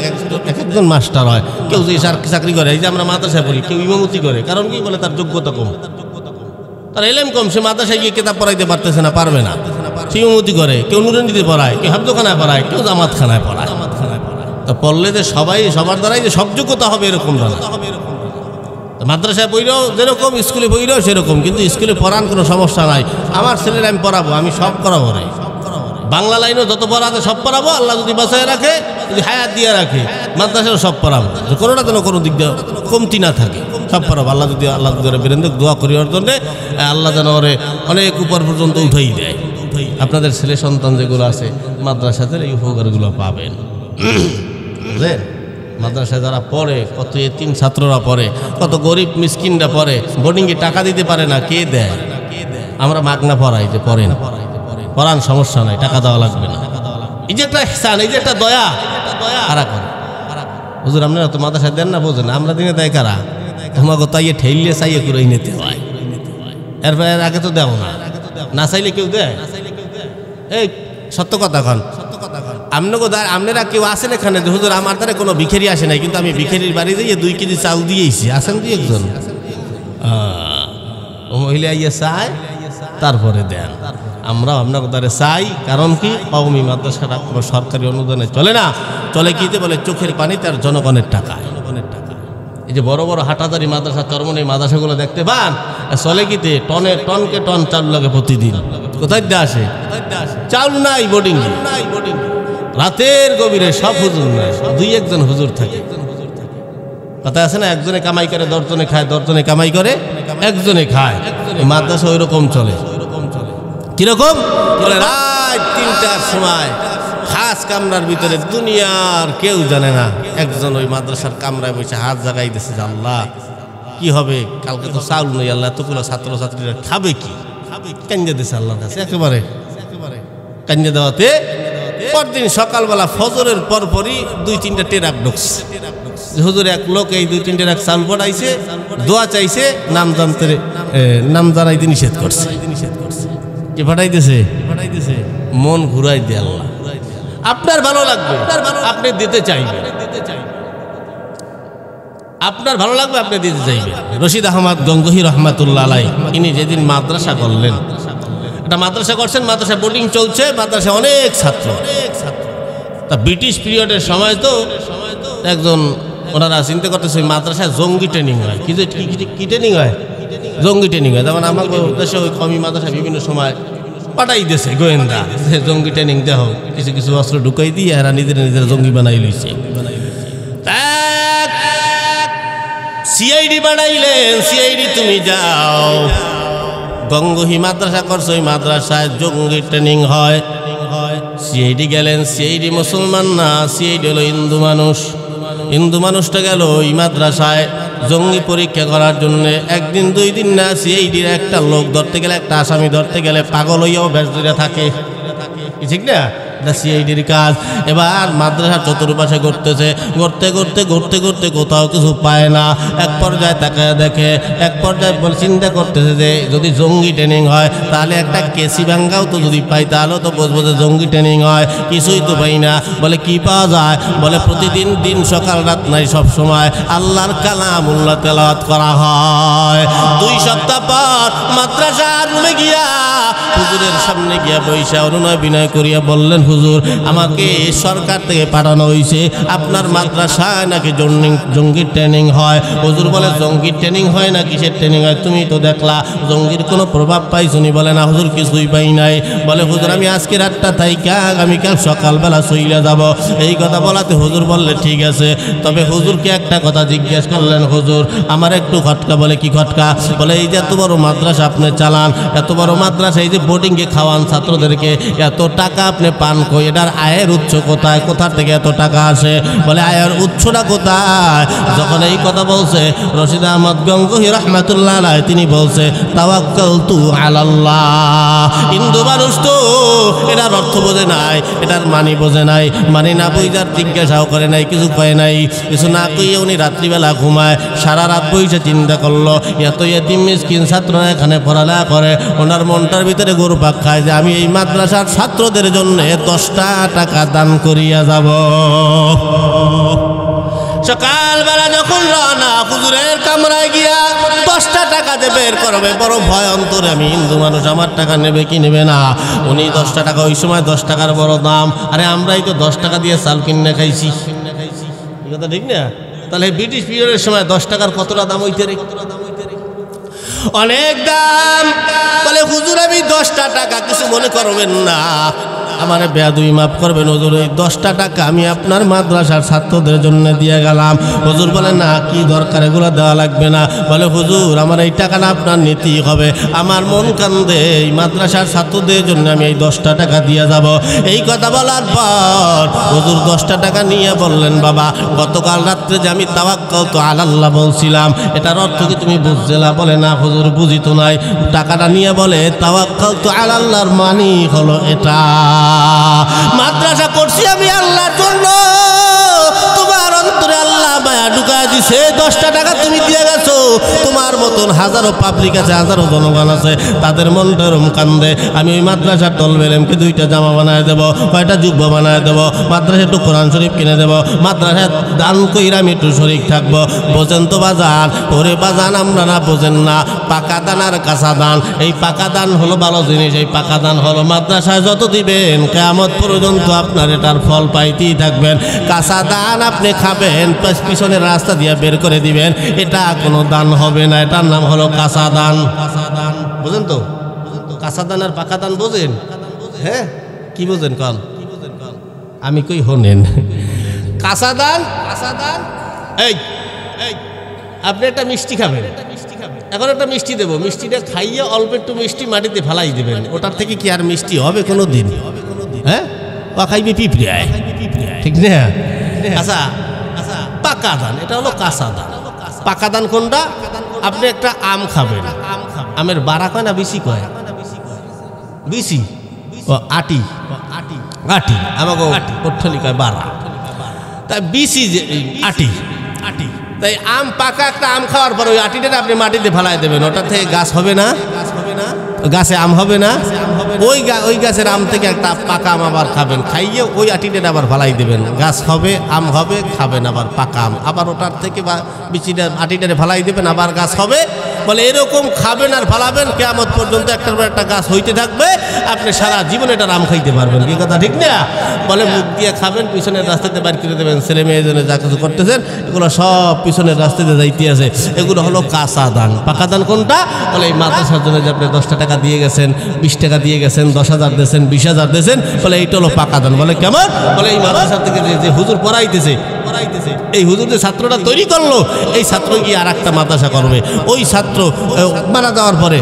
এক একজন মাস্টার হয়। কেউ যে চাকরি করে, এই যে আমরা মাদ্রাসায় পড়ি, কেউ ইমামতি করে, কারণ কি বলে তার যোগ্যতা কম, তার এলেম কম, সে মাদ্রাসায় গিয়ে কিতাব পড়াইতে পারতেছে না, পারবে না, সে ইমামতি করে। কেউ নুরানিতে পড়ায়, কেউ হাফজখানায় পড়ায়, কেউ জামাতখানায় পড়ায়। তা পড়লে যে সবাই সবার দ্বারাই যে সব যোগ্যতা হবে এরকম না। মাদ্রাসায় পড়লেও যেরকম, স্কুলে পড়লেও সেরকম, কিন্তু স্কুলে পড়ান কোনো সমস্যা নাই। আমার ছেলের আমি পড়াবো, আমি সব করাবো রে। বাংলা লাইনও যত পড়াতে সব পড়াবো, আল্লাহ যদি বাঁচায় রাখে, যদি হায়াত দিয়ে রাখে, মাদ্রাসাও সব পড়াবো, কোনোটা যেন কোনো দিক দিয়ে কমতি না থাকে, সব পড়াবো। আল্লাহ যদি বেরেন্দ্র দোয়া করি ওর জন্যে, আল্লাহ যেন ওরে অনেক উপর পর্যন্ত উঠেই দেয়। আপনাদের ছেলে সন্তান যেগুলো আছে, মাদ্রাসাতে এই উপকারগুলো পাবেন, বুঝলেন? মাদ্রাসায় যারা পড়ে, কত এতিম ছাত্ররা পড়ে, কত গরিব মিসকিনরা পড়ে, বোর্ডিংয়ে টাকা দিতে পারে না, কে দেয়? আমরা মাগনা পড়াই, যে পড়েন, পড়ান, সমস্যা নাই, টাকা দেওয়া লাগবে না। এই যে একটা ইহসান, এই যে একটা দয়া, কারা করে? হুজুর আপনারা তো মাদ্রাসায় দেন না, বোঝেন, আমরা দিনে দেয় কারা? তোমাকে তাইয়ে ঠেললে চাইয়ে করে নিতে হয়, এরপরে আগে তো দেও না, না চাইলে কেউ দেয়? এই সত্য কথা কন, আপনারা কেউ আসেন এখানে? হুজুর আমার দ্বারা কোনো ভিখারি আসে নাই, কিন্তু আমি ভিখারির বাড়ি যাইয়ে 2 কেজি চাল দিয়েছি, আসেন 2-1 জন? মহিলা ইয়ে চায়, তারপরে দেন। আমরাও আপনার দ্বারা চাই, কারণ কি কওমি মাদ্রাসাটা কোনো সরকারি অনুদানে চলে না, চলে কিতে বলে চোখের পানি, তার জনগণের টাকা। এই যে বড় বড় হাটাদারি মাদ্রাসা, চরমনে মাদ্রাসাগুলো দেখতে পান, চলে কিতে টনকে টন চাল লাগে প্রতিদিন। কোথায় দিয়ে আসে? চাউল নাই বোর্ডিং, রাতের গভীরে সব হুজুর নাই, 2-1 জন হুজুর থাকে। কথা আছে না, একজনে কামাই করে 10 জনে খায়, 10 জনে কামাই করে 1 জনে খায়। মাদ্রাসা ওই রকম চলে। কিরকম? বলে রাত 3টার সময় খাস কামরার ভিতরে, দুনিয়ার কেউ জানে না। একজন ওই মাদ্রাসার কামরায় বসে হাত জাগাইতেছে যে আল্লাহ কি হবে, কালকে তো চাউল নেই, আল্লাহ এতগুলো ছাত্রছাত্রীরা খাবে কি, কাঞ্জা দিছে আল্লাহর কাছে, একেবারে কাঞ্জা দেওয়াতে পরদিন সকালবেলা ফজরের পরপরই 2-3টা টেরাক ঢুকছে। হুজুর এক লোক এই 2-3 টেরাক চাউল পড়াইছে, দোয়া চাইছে, নাম জানাইতে নিষেধ করছে। কি পাঠাইতেছে? মন ঘুরাই দিয়ে আল্লাহ। আপনার ভালো লাগবে, আপনি দিতে চাইবেন, আপনার ভালো লাগবে, আপনি দিতে চাইবেন। রশিদ আহমদ গঙ্গোহী রহমাতুল্লাহ আলাইহি ইনি যেদিন মাদ্রাসা করলেন, একটা মাদ্রাসা করছেন, মাদ্রাসা বোর্ডিং চলছে, মাদ্রাসা অনেক ছাত্র। তা ব্রিটিশ পিরিয়ডের সময় তো একজন ওনারা চিন্তা করতেছে মাদ্রাসায় জঙ্গি ট্রেনিং হয়। কি ট্রেনিং হয়? জঙ্গি ট্রেনিং হয়। যেমন আমার দেশে ওই কমি মাদ্রাসা বিভিন্ন সময় পাঠাই দিয়েছে গোয়েন্দা, জঙ্গি ট্রেনিং দেহ, কিছু কিছু অস্ত্র ঢুকাই দিয়ে এরা নিজেরা জঙ্গি বানাই লইছে। সিআইডি বানাইলেন, সিআইডি তুমি যাও, গঙ্গোহী মাদ্রাসা করছো, ওই মাদ্রাসায় জঙ্গি ট্রেনিং হয়। সিআইডি গেলেন, সিআইডি মুসলমান না, সিআইডি হলো হিন্দু মানুষ। হিন্দু মানুষটা গেল ওই মাদ্রাসায় জঙ্গি পরীক্ষা করার জন্য। একদিন 2 দিন না, সিআইডির একটা লোক ধরতে গেলে, একটা আসামি ধরতে গেলে পাগল হইয়াও বেশ ধরে থাকে, ঠিক না? সিআইডির কাজ। এবার মাদ্রাসা চতুর্পাশে ঘুরতেছে, ঘুরতে কোথাও কিছু পায় না। এক পর্যায়ে তাকায় দেখে, এক পর্যায়ে চিন্তা করতেছে যে যদি জঙ্গি ট্রেনিং হয় তাহলে একটা কেসি ভাঙ্গাও তো যদি পাই তাহলেও তো বুঝবো যে জঙ্গি ট্রেনিং হয়। কিছুই তো পাই না। বলে কি পাওয়া যায়? বলে প্রতিদিন দিন সকাল রাত নাই, সব সময় আল্লাহর কালামুল্লাহ তেলাওয়াত করা হয়। 2 সপ্তাহ পর মাদ্রাসার রুমে গিয়া হুজুরের সামনে গিয়া বৈশা অনুনয় বিনয় করিয়া বললেন, হুজুর আমাকে সরকার থেকে পাঠানো হয়েছে, আপনার মাদ্রাসায় নাকি জঙ্গি ট্রেনিং হয়। হুজুর বলে জঙ্গি ট্রেনিং হয় না, কিসের ট্রেনিং হয়? তুমি তো দেখলা জঙ্গির কোনো প্রভাব পাইছনি? বলে না হুজুর, কিছুই পাই নাই। বলে হুজুর আমি আজকে রাতটা থাইকা আগামীকাল সকালবেলা চইলা যাব। এই কথা বলাতে হুজুর বললে ঠিক আছে। তবে হুজুরকে একটা কথা জিজ্ঞেস করলেন, হুজুর আমার একটু খটকা। বলে কি খটকা? বলে এই যে এত বড় মাদ্রাসা আপনি চালান, এত বড় মাদ্রাসা, এই যে বোর্ডিংয়ে খাওয়ান ছাত্রদেরকে, এত টাকা আপনি পান কই? এটার আয়ের উৎস কোথায়? কোথা থেকে এত টাকা আসে? বলে আয়ের উৎসটা কোথায়? যখন এই কথা বলছে রশিদ আহমদ গঙ্গোহী রাহমাতুল্লাহ আলাইহি, তিনি বলছে তাওয়াক্কালতু আলাল্লাহ। হিন্দু মানুষ তো এটার অর্থ বোঝে নাই, এটার মানি বোঝে নাই, মানি না বুঝার জিজ্ঞাসাও করে নাই, কিছু কয় নাই। কিছু না কইয়ে উনি রাত্রিবেলা ঘুমায়, সারা রাত বইসে চিন্তা করলো এত এতিম মিসকিন ছাত্ররা এখানে পড়ালেখা করে, ওনার মনটার ভিতরে গরুপাক খায় যে আমি এই মাদ্রাসার ছাত্রদের জন্য 10টা টাকা দান করিয়া যাব। সকালবেলা যখন রওনা, হুজুরের কামরায় গিয়া 10টা টাকা যে বের করবে, বড় ভয় অন্তরে, আমি হিন্দু মানুষ, আমার টাকা নেবে কি নেবে না। উনি 10টা টাকা, ওই সময় 10 টাকার বড় দাম। আরে আমরাই তো 10 টাকা দিয়ে চাল কিনে খাইছি, এই কথা ঠিক না? তাহলে ব্রিটিশ পিরিয়ডের সময় 10 টাকার কতটা দাম হইতে রে? অনেক দাম। বলে হুজুর আমি 10টা টাকা, কিছু মনে করবেন না, আমার বেয়াদবি মাফ করবেন হুজুর, ওই 10টা টাকা আমি আপনার মাদ্রাসার ছাত্রদের জন্য দিয়ে গেলাম। হুজুর বলে না, কি দরকার, এগুলো দেওয়া লাগবে না। বলে হুজুর আমার এই টাকাটা আপনার নিতেই হবে, আমার মন কান্দে, এই মাদ্রাসার ছাত্রদের জন্য আমি এই 10টা টাকা দিয়ে যাব। এই কথা বলার পর হুজুর 10টা টাকা নিয়ে বললেন, বাবা গতকাল রাত্রে যে আমি তাওয়াক্কালতু আলাল্লাহ বলছিলাম, এটার অর্থ কি তুমি বুঝছিলা? বলে না হুজুর বুঝি তো নাই। টাকাটা নিয়ে বলে তাওয়াক্কালতু আলাল্লাহর মানি হলো এটা, মাদ্রাসা করছি আমি আল্লাহর জন্য, তোমার অন্তরে আল্লাহ মায়া ঢুকায় দিছে, 10টা টাকা তুমি দিয়ে গেছো। তোমার মতন হাজারো পাবলিক আছে, হাজারো জনগণ আছে, তাদের মনটা এরম কান্দে। আমি ওই মাদ্রাসার তলবেলেমকে 2টা জামা বানায় দেবো, কয়টা যুব্ব বানায় দেবো, মাদ্রাসায় একটু কোরআন শরীফ কিনে দেবো, মাদ্রাসায় দান কইরা আমি একটু শরীক থাকবো। বোঝেন তো বাজান? ওরে বাজান আমরা না বোঝেন না, পাকা দান আর কাঁচা দান। এই পাকা দান হলো ভালো জিনিস, এই পাকা দান হলো মাদ্রাসায় যত দিবেন কিয়ামত পর্যন্ত আপনার এটার ফল পাইতেই থাকবেন। কাঁচা দান আপনি খাবেন, পিছনের রাস্তা দিয়ে বের করে দিবেন, এটা কোনো দান হবে না, এটার নাম হলো কাঁচা দান। বুঝেন তো? কাঁচা দান আর পাকা দান বোঝেন? হ্যাঁ, কি বোঝেন কল? আমি কই হনেন। কাঁচা দান, এই আপনি একটা মিষ্টি খাবেন, এখন একটা মিষ্টি দেবো, মিষ্টিটা খাইয়ে অল্প একটু মিষ্টি মাটিতে ফেলাই দেবেন, ওটার থেকে কি আর মিষ্টি হবে কোনো দিন? হ্যাঁ, ও খাইবে পিঁপড়ায়, ঠিক না? আচ্ছা আচ্ছা, পাকা ধান এটা হলো কাঁচা ধান। পাকা ধান কোনটা? আপনি একটা আম খাবেন, আমের বাড়া কয় না বিসি কয়? বিসি ও আটি, আটি আমাকে পট্টলি কয় বাড়া, তাই বিসি যে আটি, আটি। তাই আম পাকা একটা আম খাওয়ার পর ওই আটিটা আপনি মাটিতে ফেলাই দেবেন, ওটা থেকে গাছ হবে না, গাছে আম হবে না। ওই গাছের আম থেকে একটা পাকা আম আবার খাবেন, খাইয়ে ওই আটিটা আবার ফেলাই দেবেন, গাছ হবে, আম হবে, খাবেন আবার পাকা আম, আবার ওটার থেকে বা বিচিটা আটিটারে ফেলাই দেবেন, আবার গাছ হবে। বলে এরকম খাবেন আর ফেলাবেন, কিয়ামত পর্যন্ত একটার পর একটা গাছ হইতে থাকবে, আপনি সারা জীবন এটা আম খাইতে পারবেন। কি কথা ঠিক না? বলে মুখ দিয়ে খাবেন, পিছনের রাস্তাতে বাইর করে দেবেন, ছেলে মেয়ে জন্য যা কিছু করতেছেন এগুলো সব পিছনের রাস্তাতে যাইতে আছে, এগুলো হলো কাঁচা ধান। পাকা ধান কোনটা? বলে এই মাদ্রাসার জন্য যে আপনি 10 টাকা দিয়ে গেছেন, 20 টাকা দিয়ে গেছেন, 10,000 দিয়েছেন, 20,000 দিয়েছেন, বলে এইটা হলো পাকা ধান। বলে কেমন? বলে এই মাদ্রাসা থেকে যে হুজুর পড়াইতেছে, এই হুজুর যে ছাত্রটা তৈরি করলো, এই ছাত্র গিয়ে আর একটা মাদ্রাসা করবে, ওই ছাত্র মারা যাওয়ার পরে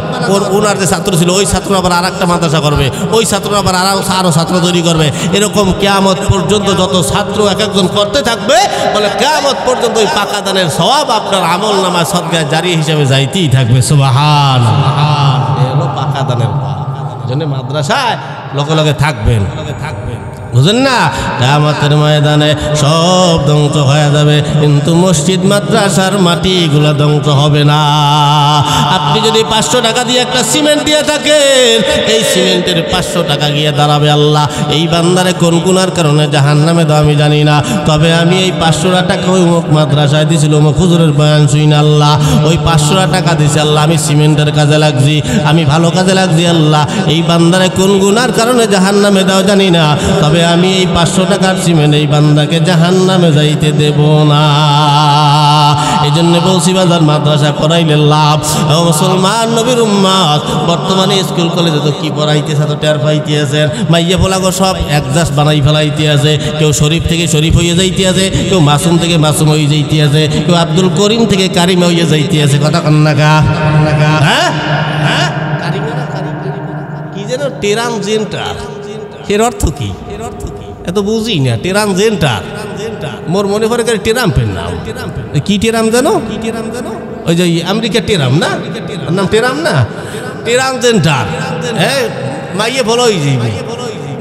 ওনার যে ছাত্র ছিল ওই ছাত্র আবার আর একটা মাদ্রাসা করবে, ওই ছাত্র আবার আরো ছাত্র তৈরি করবে, এরকম কিয়ামত পর্যন্ত যত ছাত্র এক একজন করতে থাকবে, বলে কিয়ামত পর্যন্ত ওই পাকা ধানের সওয়াব আপনার আমল নামায় সদকায়ে জারি হিসেবে যাইতেই থাকবে। সুবহানাল্লাহ। এলো পাকা ধানের জন্য মাদ্রাসায় লগে লগে থাকবেন, বুঝেন না? কিয়ামতের ময়দানে সব ধ্বংস হয়ে যাবে, কিন্তু মসজিদ মাদ্রাসার মাটিগুলো ধ্বংস হবে না। আপনি যদি 500 টাকা দিয়ে একটা সিমেন্ট দিয়ে থাকেন, এই সিমেন্টের 500 টাকা গিয়ে দাঁড়াবে আল্লাহ এই বান্দারে কোন গুনার কারণে জাহান্নামে দাও আমি জানি না, তবে আমি এই 500 টাকা ওই মাদ্রাসায় দিয়েছিল হুজুরের বয়ান শুই না আল্লাহ, ওই 500 টাকা দিয়েছি আল্লাহ, আমি সিমেন্টের কাজে লাগছি, আমি ভালো কাজে লাগছি আল্লাহ, এই বান্দারে কোন গুনার কারণে জাহান্নামে দাও জানি না, তবে আমি এই 500 টাকার সিমেন্ট এই বান্দাকে জাহান্নামে যাইতে দেব না। এই জন্য বলছি বাজার মাদ্রাসা পড়াইলে লাভ। ও মুসলমান নবীর উম্মত, বর্তমানে স্কুল কলেজে তো কি পড়াইতেছে তো টের পাইতে আছেন, মাইয়া পোলাগো সব একজাস্ট বানাই ফেলাইতে আছে, কেউ শরীফ থেকে শরীফ হয়ে যাইতে আছে, কেউ মাসুম থেকে মাসুম হয়ে যাইতে আছে, কেউ আব্দুল করিম থেকে কারিম হয়ে যাইতে আছে। কথা কন্যাকা, হ্যাঁ হ্যাঁ, কি যেন টেরানজেন্টার, এর অর্থ কি? এত বুঝি না। টেরানজেন্টার মোর মনে করে টেরাম পেন না, কি টেরাম জানো? ওই যে আমেরিকার টেরাম না, নাম টেরাম না, টেরানজেন্টার। হ্যাঁ, মাইয়ে ভালো হয়ে যাইবে,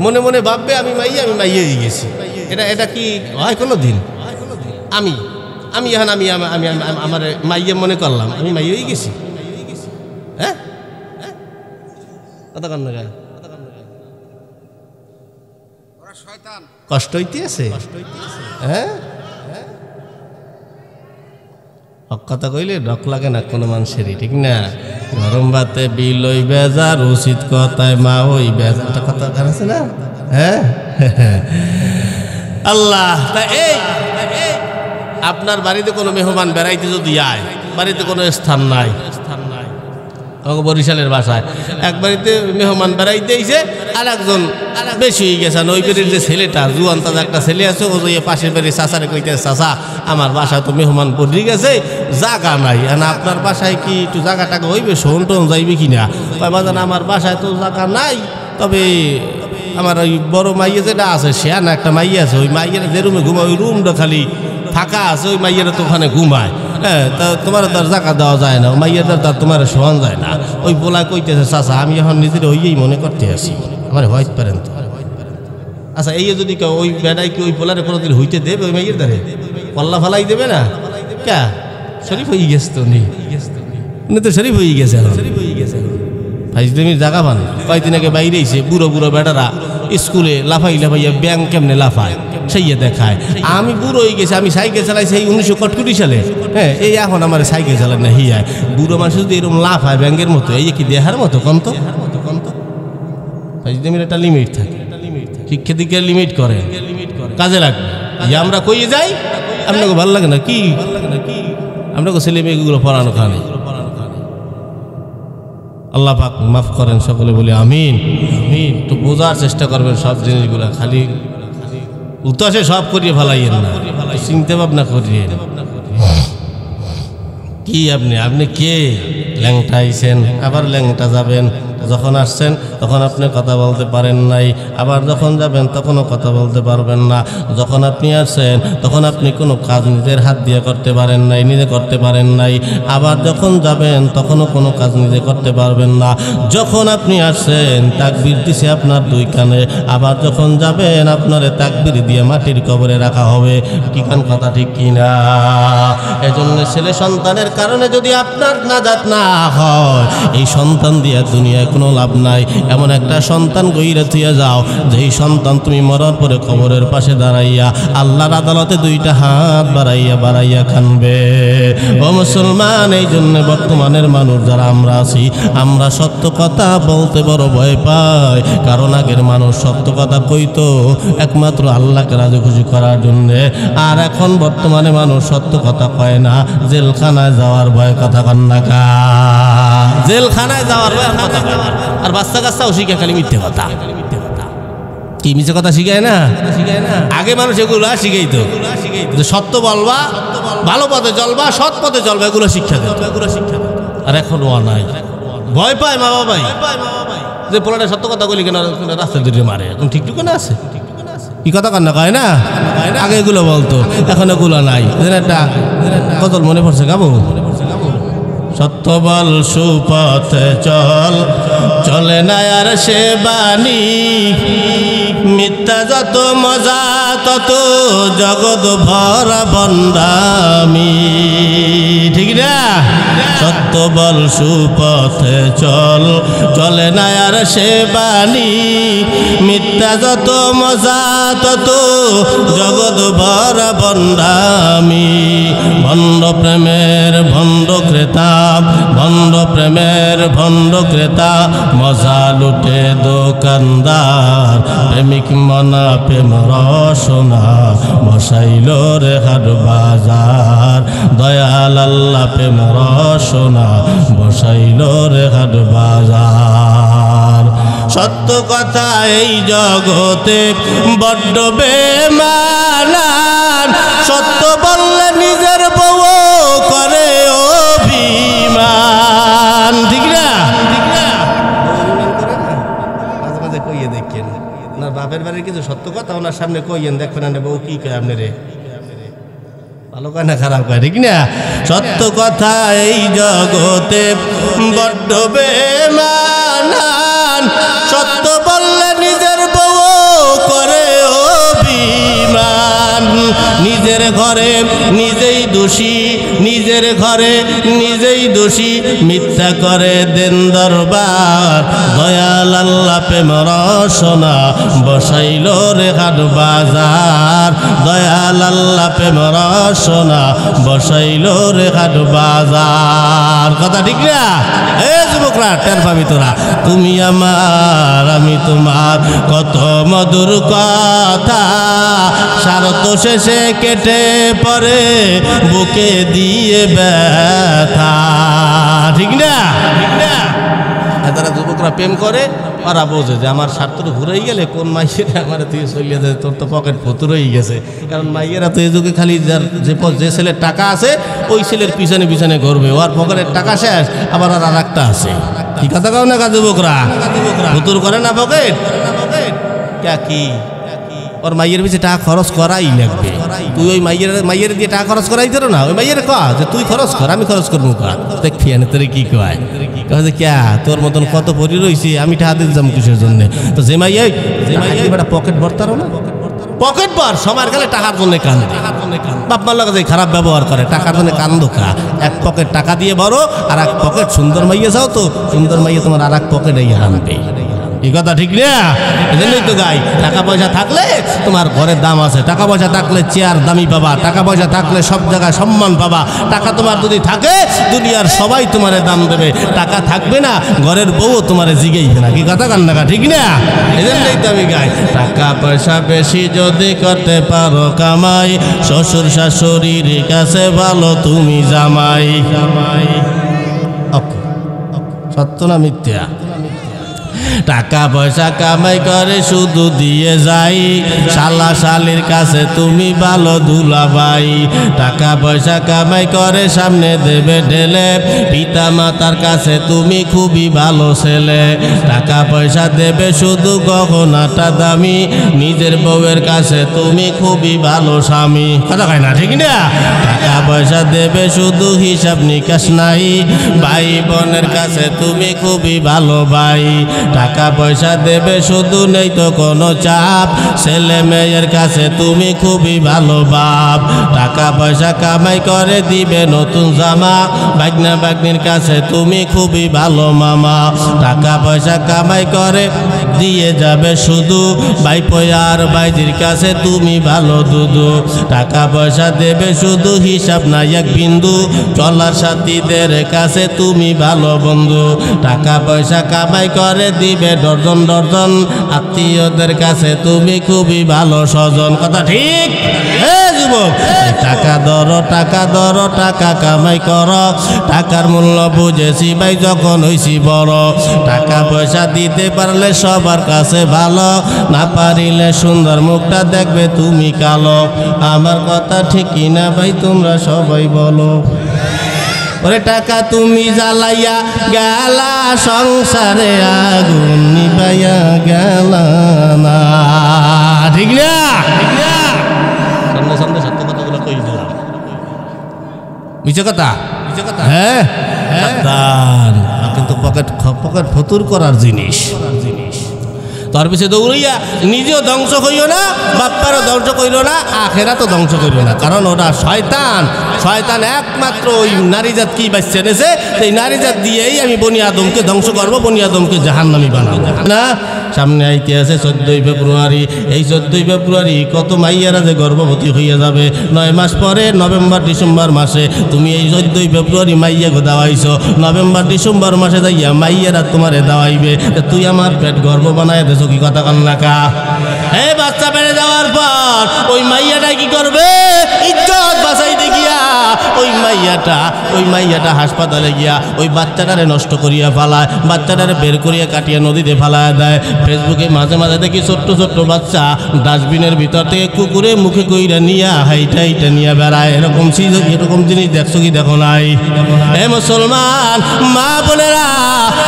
মনে মনে ভাববে আমি মাইয়ে হয়ে গেছি। এটা কি হয় কোনো দিন? আমি এখন আমি আমার মাইয়ে মনে করলাম আমি মাইয়ে হয়ে গেছি। হ্যাঁ, কথা কন না, কষ্ট হইতে আছে। হ্যাঁ, কথা কইলে ডক লাগে না কোনো মানুষেরই, ঠিক না? গরম ভাতে বিল ওই বেজার, উচিত কথায় মা ওই বেজার, কথা আছে না? হ্যাঁ, আল্লাহ। এই আপনার বাড়িতে কোনো মেহমান বেড়াইতে যদি আয়, বাড়িতে কোনো স্থান নাই, বরিশালের বাসায় এক বাড়িতে মেহমান বেড়াইতে এসে আর একজন বেশি হয়ে গেছেন, ওই বাড়ির যে ছেলেটা জুয়ান তাজা একটা ছেলে আছে, ও যে পাশের বাড়ির চাচারে কইতে, চাচা আমার বাসায় তো মেহমান পড়ে গেছে, জায়গা নাই, আপনার বাসায় কি একটু জায়গা টাকা হইবে, শোন টোন যাইবে কিনা? বাজান আমার বাসায় তো জায়গা নাই, তবে আমার ওই বড় মাইয়া যেটা আছে, সে না একটা মাইয়া আছে, ওই মাইয়ের যে রুমে ঘুমায় ওই রুমটা খালি ফাঁকা আছে, ওই মাইয়েরা তো ওখানে ঘুমায়। হ্যাঁ, তা তোমার তার জায়গা দেওয়া যায় না, মাইয়াটার তার তোমার শোয়ান যায় না। ওই বলা কইতেছে, চাচা আমি এখন নিজের হইয়েই মনে করতে আসি, আমার হইতে পারেন তো। আচ্ছা, এই যদি কেউ ওই বেড়াই কি ওই পোলারে কোনোদিন হইতে দেবে ওই মাইয়ের দ্বারে? পল্লা ফালাই দেবে না? কে শরীফ হয়ে গেছে তো, উনি তো শরীফ হয়ে গেছে, ফাইজলামির জায়গা পান। কয়েকদিন আগে বাইরে এসে বুড়ো বেটারা স্কুলে লাফাইয়া ব্যাংক কেমনে লাফায় সেইয়ে দেখায়। আমি বুড়ো হয়ে গেছি, আমি সাইকেল চালাই সেই 1961 সালে। হ্যাঁ, এই এখন আমার সাইকেল চালায় না হিয়ায়। বুড়ো মানুষ যদি এরকম লাফায় ব্যাংকের মতো, এই কি দেহার মতো? কন্ত ফাইজলামির একটা লিমিট থাকে, শিক্ষা দিকে লিমিট করে, কাজে লাগবে। আমরা কইয়ে যাই, আপনাকে ভালো লাগে না কি? আপনাকে ছেলে মেয়েগুলো পড়ানো খানে। আল্লাহ পাক মাফ করেন, সকলে বলি আমিন আমিন। তো বোঝার চেষ্টা করবেন সব জিনিসগুলো, খালি উতাসে সব করিয়ে ফেলাইয়েন না, চিন্তা ভাবনা করিয়ে। কি আপনি কে ল্যাংটা আইছেন, আবার ল্যাংটা যাবেন, যখন আসছেন তখন আপনি কথা বলতে পারেন নাই, আবার যখন যাবেন তখনও কথা বলতে পারবেন না। যখন আপনি আসছেন তখন আপনি কোনো কাজ নিজের হাত দিয়ে করতে পারেন নাই, নিজে করতে পারেন নাই, আবার যখন যাবেন তখনও কোনো কাজ নিজে করতে পারবেন না। যখন আপনি আসছেন তাকবীর দিছে আপনার দুই কানে, আবার যখন যাবেন আপনারে তাকবীর দিয়ে মাটির কবরে রাখা হবে। কি কান কথা ঠিক কিনা? এজন্য ছেলে সন্তানের কারণে যদি আপনার নাজাত না হয়, এই সন্তান দিয়ে দুনিয়ায় কোনো লাভ নাই। এমন একটা সন্তান গইরা থিয়া যাও যেই সন্তান তুমি মরার পরে কবরের পাশে দাঁড়াইয়া আল্লাহর আদালতে দুইটা হাত বাড়াইয়া কানবে। ও মুসলমান, এই জন্য বর্তমানের মানুষ যারা আমরা আছি, আমরা সত্য কথা বলতে বড় ভয় পাই। কারণ আগের মানুষ সত্য কথা কইতো একমাত্র আল্লাহকে রাজি খুশি করার জন্যে, আর এখন বর্তমানে মানুষ সত্য কথা কয় না, জেলখানায় যাওয়ার ভয় কথা কন্যাকা, জেলখানায় যাওয়ার ভয় কথা কয় না। আর বাচ্চা কাচ্চাও শিখে খালি মিথ্যে কথা, কি মিথ্যে কথা শিখায় না? আগে মানুষ এগুলো শিখাইতো যে সত্য বলবা, ভালো পথে চলবা, সৎ পথে চলবা, এগুলো শিক্ষা দেয়। আর এখন ও নাই, ভয় পায় মা বাবাই যে পোলাটা সত্য কথা বলি কেন রাস্তা দিয়ে মারে। এখন ঠিক ঠিকানা আছে, কি কথা কান্না কয় না? আগে এগুলো বলতো, এখন এগুলো নাই। একটা কতল মনে পড়ছে গাবো, সত্য বল সুপথে চল, চলে না আর সে বাণী, মিথ্যা যত মজা তত জগৎ ভরা ভণ্ডামি। ঠিক না? সত্য বল সুপথে চল, চলে না আর সে বাণী, মিথ্যা যত মজা তত জগৎ ভরা ভণ্ডামি। ভণ্ড প্রেমের ভণ্ড ক্রেতা, ভণ্ড প্রেমের ভণ্ড ক্রেতা, মজা লুটে দোকানদার, প্রেমিক মনা প্রেম রসনা, বসাইল রে হাট বাজার, দয়াল আল্লাহ প্রেম রসনা, বসাইল রে হাট বাজার। সত্য কথা এই জগতে বড্ড বেমানান, সত্য বললে নিজের বউ করে অভিমান। ঠিক না? মাঝে মাঝে কইয়ে দেখেন ওনার বাপের বাড়ির কিছু সত্য কথা ওনার সামনে কইয়েন, দেখবেন না বউ কি কয় আপনি রে, ভালো কয় না খারাপ কয়। ঠিক না? সত্য কথা এই জগতে বড্ড বেমানান, সত্য বললে নিজের বউ করে অভিমান। নিজের ঘরে নিজেই দোষী, নিজের ঘরে নিজেই দোষী, মিথ্যা করে দেন দরবার, দয়াল আল্লাহ প্রেম রসনা, বসাইল রে হাট বাজার, দয়াল আল্লাহ প্রেম রসনা, বসাইল রে হাট বাজার। কথা ঠিক না? এ যুবকরা টের পাবি তোরা, তুমি আমার আমি তোমার, কত মধুর কথা, স্বার্থ শেষে কেটে পড়ে বুকে দিয়ে ব্যথা। ঠিক না? তারা যুবকরা প্রেম করে, ওরা বোঝে যে আমার স্বার্থটা ঘুরেই গেলে কোন মাইয়েরা আমার তুই চলিয়ে যায়, তোর তো পকেট ফতুর হয়ে গেছে। কারণ মাইয়েরা তো এই যুগে খালি যার যে ছেলের টাকা আছে ওই ছেলের পিছনে পিছনে ঘুরবে, ওর পকেটের টাকা শেষ, আবার আর একটা আছে। কি কথা কাও না যুবকরা, ফতুর করে না পকেট, কি ওর মাইয়ের পিছিয়ে টাকা খরচ করাই লাগবে। তুই ওই মাইয়ের দিয়ে টাকা খরচ করাই ধরো না, ওই মাইয়ের কয়া যে তুই খরচ কর, আমি খরচ করবো। দেখি তোর কি কয়, ক্যা তোর মতন কত পরি রয়েছে, আমি টাকা দিতে যাবো কিসের জন্য? তো যে মাইয়া পকেট ভরতারও না, পকেট ভর সময়ের গেলে টাকার জন্য কান্দে, বাপমার লগে যে খারাপ ব্যবহার করে, টাকার জন্য কান্দো খা। এক পকেট টাকা দিয়ে বড়, আর এক পকেট সুন্দর মাইয়া যাও, তো সুন্দর মাইয়া তোমার আর এক পকেট আনবে। এই কথা ঠিক না? এজন্যই তো গাই, টাকা পয়সা থাকলে তোমার ঘরের দাম আছে, টাকা পয়সা থাকলে চেয়ার দামি পাবা, টাকা পয়সা থাকলে সব জায়গায় সম্মান পাবা। টাকা তোমার যদি থাকে দুনিয়ার সবাই তোমারে দাম দেবে, টাকা থাকবে না ঘরের বউ তোমারে জিগেইবে না। কি কথা কান্নাকা ঠিক না? এজন্যই তো আমি গাই, টাকা পয়সা বেশি যদি করতে পারো কামাই, শ্বশুর শাশুড়ির কাছে ভালো তুমি জামাই। সত্য না মিথ্যা? টাকা পয়সা কামাই করে শুধু দিয়ে যাই, শালা শালির কাছে তুমি ভালো দুলাভাই। টাকা পয়সা কামাই করে সামনে দেবে ঢেলে, পিতা মাতার কাছে তুমি খুবই ভালো ছেলে। টাকা পয়সা দেবে শুধু গহনাটা দামি, নিজের বউয়ের কাছে তুমি খুবই ভালো স্বামী। কথা কয় না ঠিক না? টাকা পয়সা দেবে শুধু হিসাব নিকাশ নাই, ভাই বোনের কাছে তুমি খুবই ভালো ভাই। টাকা পয়সা দেবে শুধু নেই তো কোনো চাপ, ছেলে মেয়ের কাছে তুমি খুবই ভালো বাপ। টাকা পয়সা কামাই করে দিবে নতুন জামা, ভাগ্না ভাগ্নির কাছে তুমি খুবই ভালো মামা। টাকা পয়সা কামাই করে দিয়ে যাবে শুধু, ভাইপো আর ভাইজির কাছে তুমি ভালো দুদু। টাকা পয়সা দেবে শুধু হিসাব নাই এক বিন্দু, চলার সাথীদের কাছে তুমি ভালো বন্ধু। টাকা পয়সা কামাই করে দিবে ডর্জন ডর্জন, আত্মীয়দের কাছে তুমি খুবই ভালো স্বজন। কথা ঠিক? যুবক, টাকা ধরো টাকা ধরো, টাকা কামাই করো, টাকার মূল্য বুঝেছি ভাই যখন হইছি বড়। টাকা পয়সা দিতে পারলে সবার কাছে ভালো, না পারিলে সুন্দর মুখটা দেখবে তুমি কালো। আমার কথা ঠিক কিনা ভাই তোমরা সবাই বলো? ওরে টাকা তুমি জ্বালাইয়া গেলা, সংসারে আগুন নিবাইয়া গেলা না। ঠিক না? সন্ধ্যে সন্ধ্যে সত্য কথাগুলো কই দিলাম, মিছে কথা। হ্যাঁ, কিন্তু পকেট পকেট ফতুর করার জিনিস। তার পিছিয়ে দৌড়াইয়া নিজেও ধ্বংস করিও না, বাপ্পারও ধ্বংস করিল না, আখেরা তো ধ্বংস করিল না। কারণ ওটা শয়তান। শয়তান একমাত্র ওই নারীজাত কি বাঁচছে এনেছে, এই নারীজাত দিয়েই আমি বনি আদমকে ধ্বংস করবো, বনি আদমকে জাহান্নামী বানাবো না। সামনে আইতে আছে 14ই ফেব্রুয়ারি। এই 14ই ফেব্রুয়ারি কত মাইয়ারা যে গর্ভবতী হইয়া যাবে। 9 মাস পরে নভেম্বর ডিসেম্বর মাসে তুমি এই 14ই ফেব্রুয়ারি মাইয়াকে দাওয়াইছো, নভেম্বর ডিসেম্বর মাসে যাইয়া মাইয়ারা তোমারে দাওয়াইবে। তুই আমার পেট গর্ভ বানায় দেছো, কি কথা কান্নাকা? এই বাচ্চা বেড়ে যাওয়ার পর ওই মাইয়াটা কি করবে? ইজ্জত বাঁচাইতে গিয়া ওই মাইয়াটা হাসপাতালে গিয়া ওই বাচ্চাটারে নষ্ট করিয়া ফেলায়, বাচ্চাটারে বের করিয়া কাটিয়া নদীতে ফেলায় দেয়। ফেসবুকে মাঝে মাঝে দেখি ছোট্ট ছোট্ট বাচ্চা ডাস্টবিনের ভিতর থেকে কুকুরে মুখে কইরা নিয়া হাইটা নিয়ে বেড়ায়। এরকম জিনিস দেখছো কি দেখো নাই? হে মুসলমান মা বোনেরা,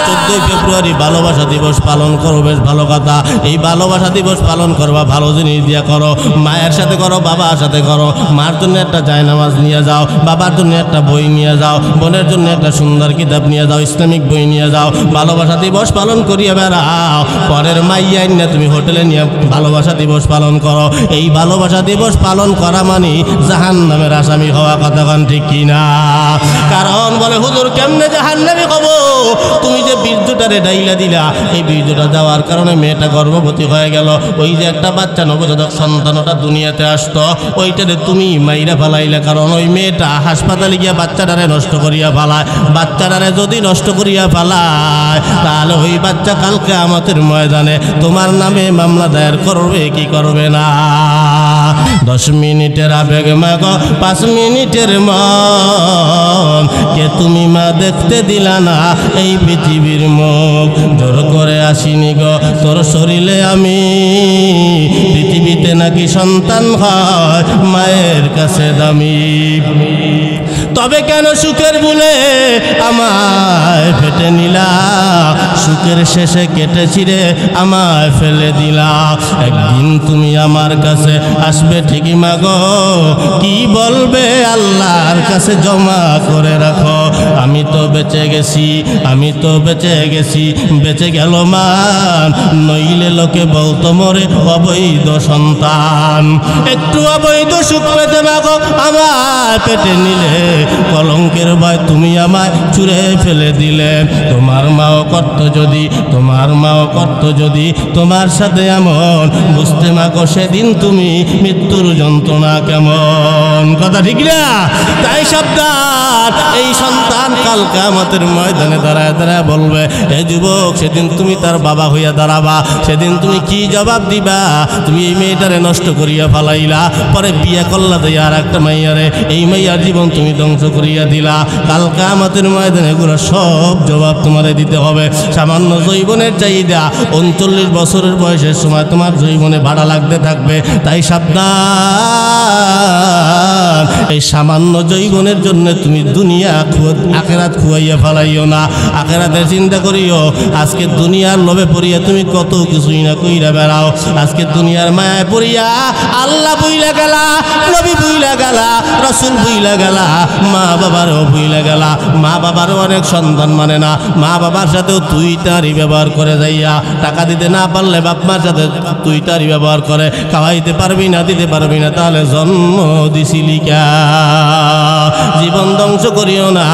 14ই ফেব্রুয়ারি ভালোবাসা দিবস পালন করো, বেশ ভালো কথা। এই ভালোবাসা দিবস পালন করবা ভালো জিনিস দিয়া করো, মায়ের সাথে করো, বাবার সাথে করো। মার জন্য একটা জায়নামাজ নিয়ে যাও, বাবার জন্য একটা বই নিয়ে যাও, বোনের জন্য একটা সুন্দর কিতাব নিয়ে যাও, ইসলামিক বই নিয়ে যাও। ভালোবাসা দিবস পালন করিয়া বেড়াও। পরের মাইয়া না তুমি হোটেলে নিয়ে ভালোবাসা দিবস পালন করো। এই ভালোবাসা দিবস পালন করা মানে জাহান্নামের আসামি হওয়া, কথা কান ঠিক কিনা? কারণ বলে হুজুর কেমনে জাহান্নামী হব? তুমি যে বীর্যটারে ডাইলা দিলা, এই বীর্যটা দেওয়ার কারণে মেয়েটা গর্ভবতী হয়ে গেল। ওই যে একটা বাচ্চা নবজাতক সন্তানটা দুনিয়াতে আসতো, ওইটারে তুমি মাইরা ফেলাইলে। কারণ ওই মেয়েটা হাসপাতালে গিয়া বাচ্চাটারে নষ্ট করিয়া ফেলায়। বাচ্চাটারে যদি নষ্ট করিয়া ফেলায়, তাহলে ওই বাচ্চা কালকে আমাদের ময়দানে তোমার নামে মামলা দায়ের করবে কি করবে না? 10 মিনিটের আবেগ মাগো 5 মিনিটের মন, কে তুমি মা দেখতে দিলা না এই পৃথিবীর মুখ। জোর করে আসিনি গো তোর শরীরে আমি, পৃথিবীতে নাকি সন্তান হয় মায়ের কাছে দামি। তবে কেন সুখের ভুলে আমায় ফেটে নিলা, সুখের শেষে কেটে ছিঁড়ে আমায় ফেলে দিলা। একদিন তুমি আমার কাছে আসবে ঠিকই মাগো, কি বলবে আল্লাহর কাছে জমা করে রাখো। আমি তো বেঁচে গেছি, আমি তো বেঁচে গেছি, বেঁচে গেল মান, নইলে লোকে বলতো মোরে অবৈধ সন্তান। একটু অবৈধ সুখ পেতে মাগো আমায় পেটে নিলে, কলঙ্কের ভয় তুমি আমায় ছুঁড়ে ফেলে দিলে। তোমার মাও করত যদি, তোমার মাও করত যদি তোমার সাথে এমন, বুঝতে মাগো সেদিন তুমি মৃত্যুর যন্ত্রণা কেমন। কথা ঠিক না? তাই সাবধান, এই সন্তান কোরআন কাল কিয়ামতের ময়দানে দাঁড়ায় দাঁড়ায় বলবে, হে যুবক, সেদিন তুমি তার বাবা হইয়া দাঁড়াবা, সেদিন তুমি কি জবাব দিবা? তুমি এই মেয়েটারে নষ্ট করিয়া ফালাইলা, পরে বিয়ে করলা তো আর একটা মাইয়ারে, এই মাইয়ার জীবন তুমি ধ্বংস করিয়া দিলা। কাল কিয়ামতের ময়দানে এগুলো সব জবাব তোমারে দিতে হবে। সামান্য যৌবনের চাহিদা, 39 বছরের বয়সের সময় তোমার যৌবনে ভাড়া লাগতে থাকবে। তাই সাবধান, এই সামান্য যৌবনের জন্য তুমি দুনিয়া আখেরাত খুয়াইয়া ফেলাইও না। আখেরাতের চিন্তা করিও। আজকে দুনিয়ার লোভে পড়িয়া তুমি কত কিছুই না কইরা বেড়াও। আজকে দুনিয়ার মায়ায় পড়িয়া আল্লাহ বুইলা গেলা, নবী বুইলা গেলা, রাসূল বুইলা গেলা, মা বাবারও বুইলা গেলা। মা বাবারও অনেক সন্তান মানে না, মা বাবার সাথেও তুই তারই ব্যবহার করে যাইয়া। টাকা দিতে না পারলে বাপ মার সাথে তুই তারই ব্যবহার করে। খাওয়াইতে পারবি না, দিতে পারবি না, তাহলে জন্ম দিছিলি কা? জীবন ধ্বংস করিও না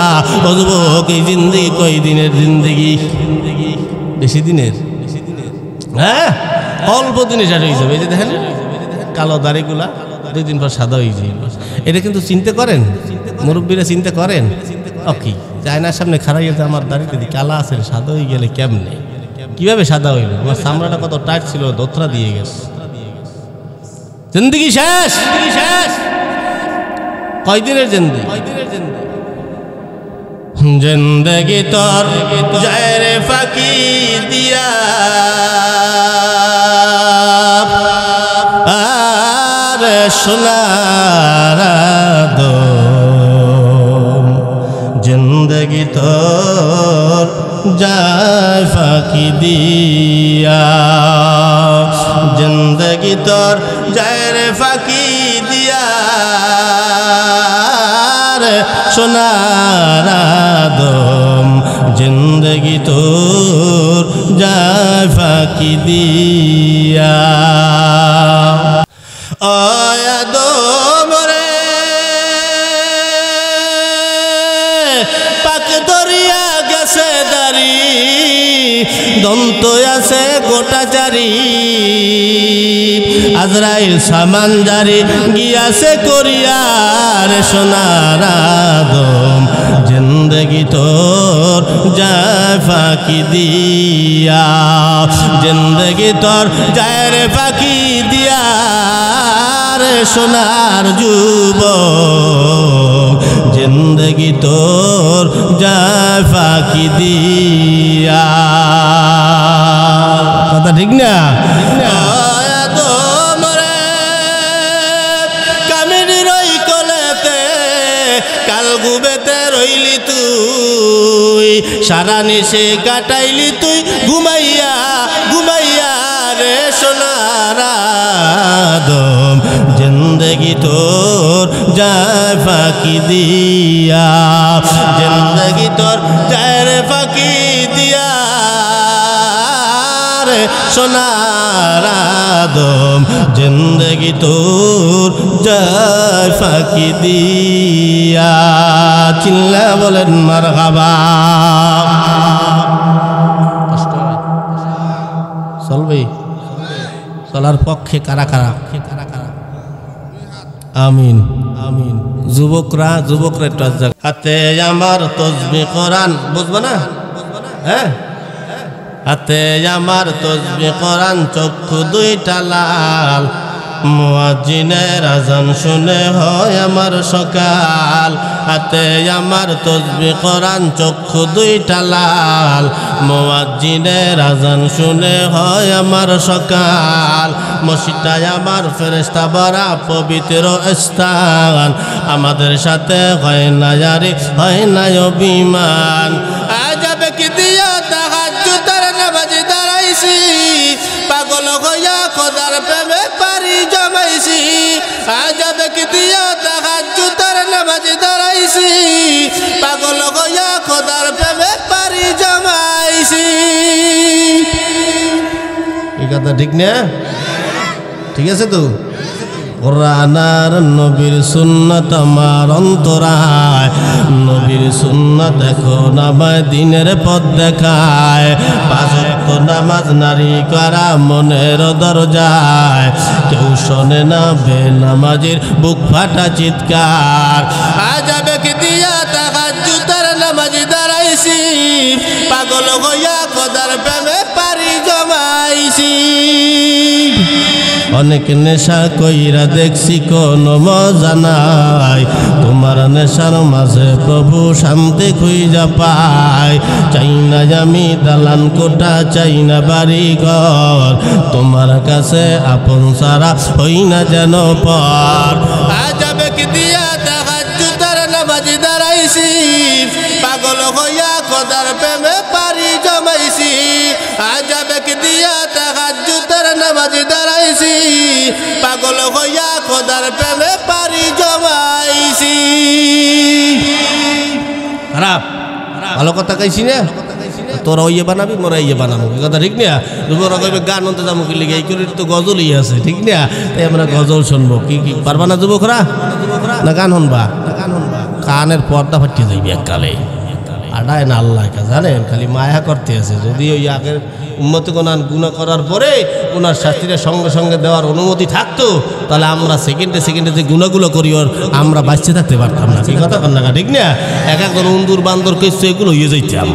ও যুবক। এই জিন্দেগি কই দিনের জিন্দেগি? বেশি দিনের? হ্যাঁ, অল্প দিনে শেষ হয়ে যাবে। এই যে দেখেন কালো দাড়িগুলা 2 দিন পর সাদা হয়ে যায়। এটা কিন্তু চিন্তা করেন, মুরব্বীরা চিন্তা করেন। ওকে, আয়নার সামনে খাড়াইয়া যে আমার দাড়িতে কালা আছে, সাদা হয়ে গেলে কেমনে, কিভাবে সাদা হইল? আমার চামড়াটা কত টাইট ছিল, দোতরা দিয়ে গেছে। জিন্দেগি শেষ, কয়দিনের জিন্দেগি? জিন্দেগি তোর যায় রে ফাঁকি দিয়া, আরে সোনার দম। জিন্দেগি তোর যায় ফাঁকি দিয়া, জিন্দেগি তোর যায় রে ফাঁকি দিয়া, সোনার আদম। জিন্দেগি তোর যায় ফাঁকি দিয়া। ও আদম রে, পাক দরিয়া গেছে দাড়ি, দন্ত আছে গোটা চারি, আজরাইল সামান জারি গিয়াছে করিয়ার সোনার আদম। জিন্দেগি তোর যায় ফাঁকি দিয়া, জিন্দেগি তোর যায় রে ফাঁকি দিয়া, রে সোনার যুবক। জিন্দেগি তোর যায় ফাঁকি দিয়া। কথা ঠিক না? গুবেতে রইলি তুই, সারা নিশে কাটাইলি তুই ঘুমাইয়া ঘুমাইয়া রে সোনার আদম। জিন্দেগি তোর যায় ফাঁকি দিয়া, জিন্দেগি তোর যায় রে ফাঁকি দিয়া, রে সোনার আদম। জিন্দেগি তোর যায় ফাঁকি দিয়া। চিল্লা বলেন মারহাবা। চলবে? চলার পক্ষে কারা কারা? আমিন আমিন। যুবকরা একটু হাতে আমার তসবিহ কোরআন, বুঝবো না? হ্যাঁ, হাতে আমার তসবিহ কোরআন, চক্ষু 2টা লাল, মুয়াজ্জিনের আযান শুনে হয় আমার সকাল। হাতে আমার তসবিহ কোরআন, চক্ষু 2টা লাল, মুয়াজ্জিনের আযান শুনে হয় আমার সকাল। মসজিদটায় আমার ফেরেশতা ভরা পবিত্র স্থান, আমাদের সাথে হয় না জারি, হয় না অভিমান। আজাবে কি দিয়া তাহাজ্জুদের নামাজে দাঁড়াইছি, পাগল হইয়া খোদার প্রেমে পারি জমাইছি। আজাবে কি দিয়া তাহাজ্জুদের নামাজে দাঁড়াইছি, পাগল হইয়া খোদার প্রেমে পারি জমাইছি। এই কথা ঠিক না? ঠিক আছে তো? কোরআন আর নবীর সুন্নাত আমার অন্তরায়, নবীর সুন্নাত এখন আমায় দিনের পথ দেখায়। 5 ওয়াক্ত নামাজ নারী করা মনের দরজায়, কেউ শোনে না বেনামাজির বুক ফাটা চিৎকার। আজাবে কি দিয়া তাহাজ্জুদের নামাজ পাগল হইয়া খোদার প্রেমে পারি জমাইছি অনেক নেশা কইরা দেখছি কোনো মজা নাই তোমার নেশার মাঝে প্রভু শান্তি খুঁজা পাই চাই না আমি দালান কোঠা চাই না বাড়ি ঘর তোমার কাছে আপন সারা হই না যেন পর আজাবে কি দিয়া তাহাজ্জুদের নামাজ দাঁড়াইছি পাগল হইয়া খোদার প্রেমে পারি জমাইছি আজাবে কি দিয়া তাহাজ্জুদের নামাজ দাঁড়াইছি পাগল হইয়া খোদার প্রেমে পারি জমাইছি খারাপ ভালো কথা কইছি না তোরা ইয়ে বানাবি মোরা ইয়ে বানাবো কথা ঠিক না তোমরা কইবে গান অন্তে যাবো কি লিগে এই করে তো গজলই আছে ঠিক না তাই আমরা গজল শুনবো কি কি পারবা না যুবকরা না গান শুনবা কানের পর্দা ফাটিয়ে যাইবি এককালে আডায় না আল্লাহ জানেন খালি মায়া করতে আছে যদি ওই আগের উম্মতে কোনান গুনাহ করার পরে ওনার শাস্তিটা সঙ্গে সঙ্গে দেওয়ার অনুমতি থাকতো তাহলে আমরা সেকেন্ডে যে গুনাহগুলো করি ওর আমরা বাঁচতে থাকতে পারতাম না কি কথা কন না ঠিক না এক একজন উন্দুর বান্দর কিছু এগুলো হয়ে যাইতাম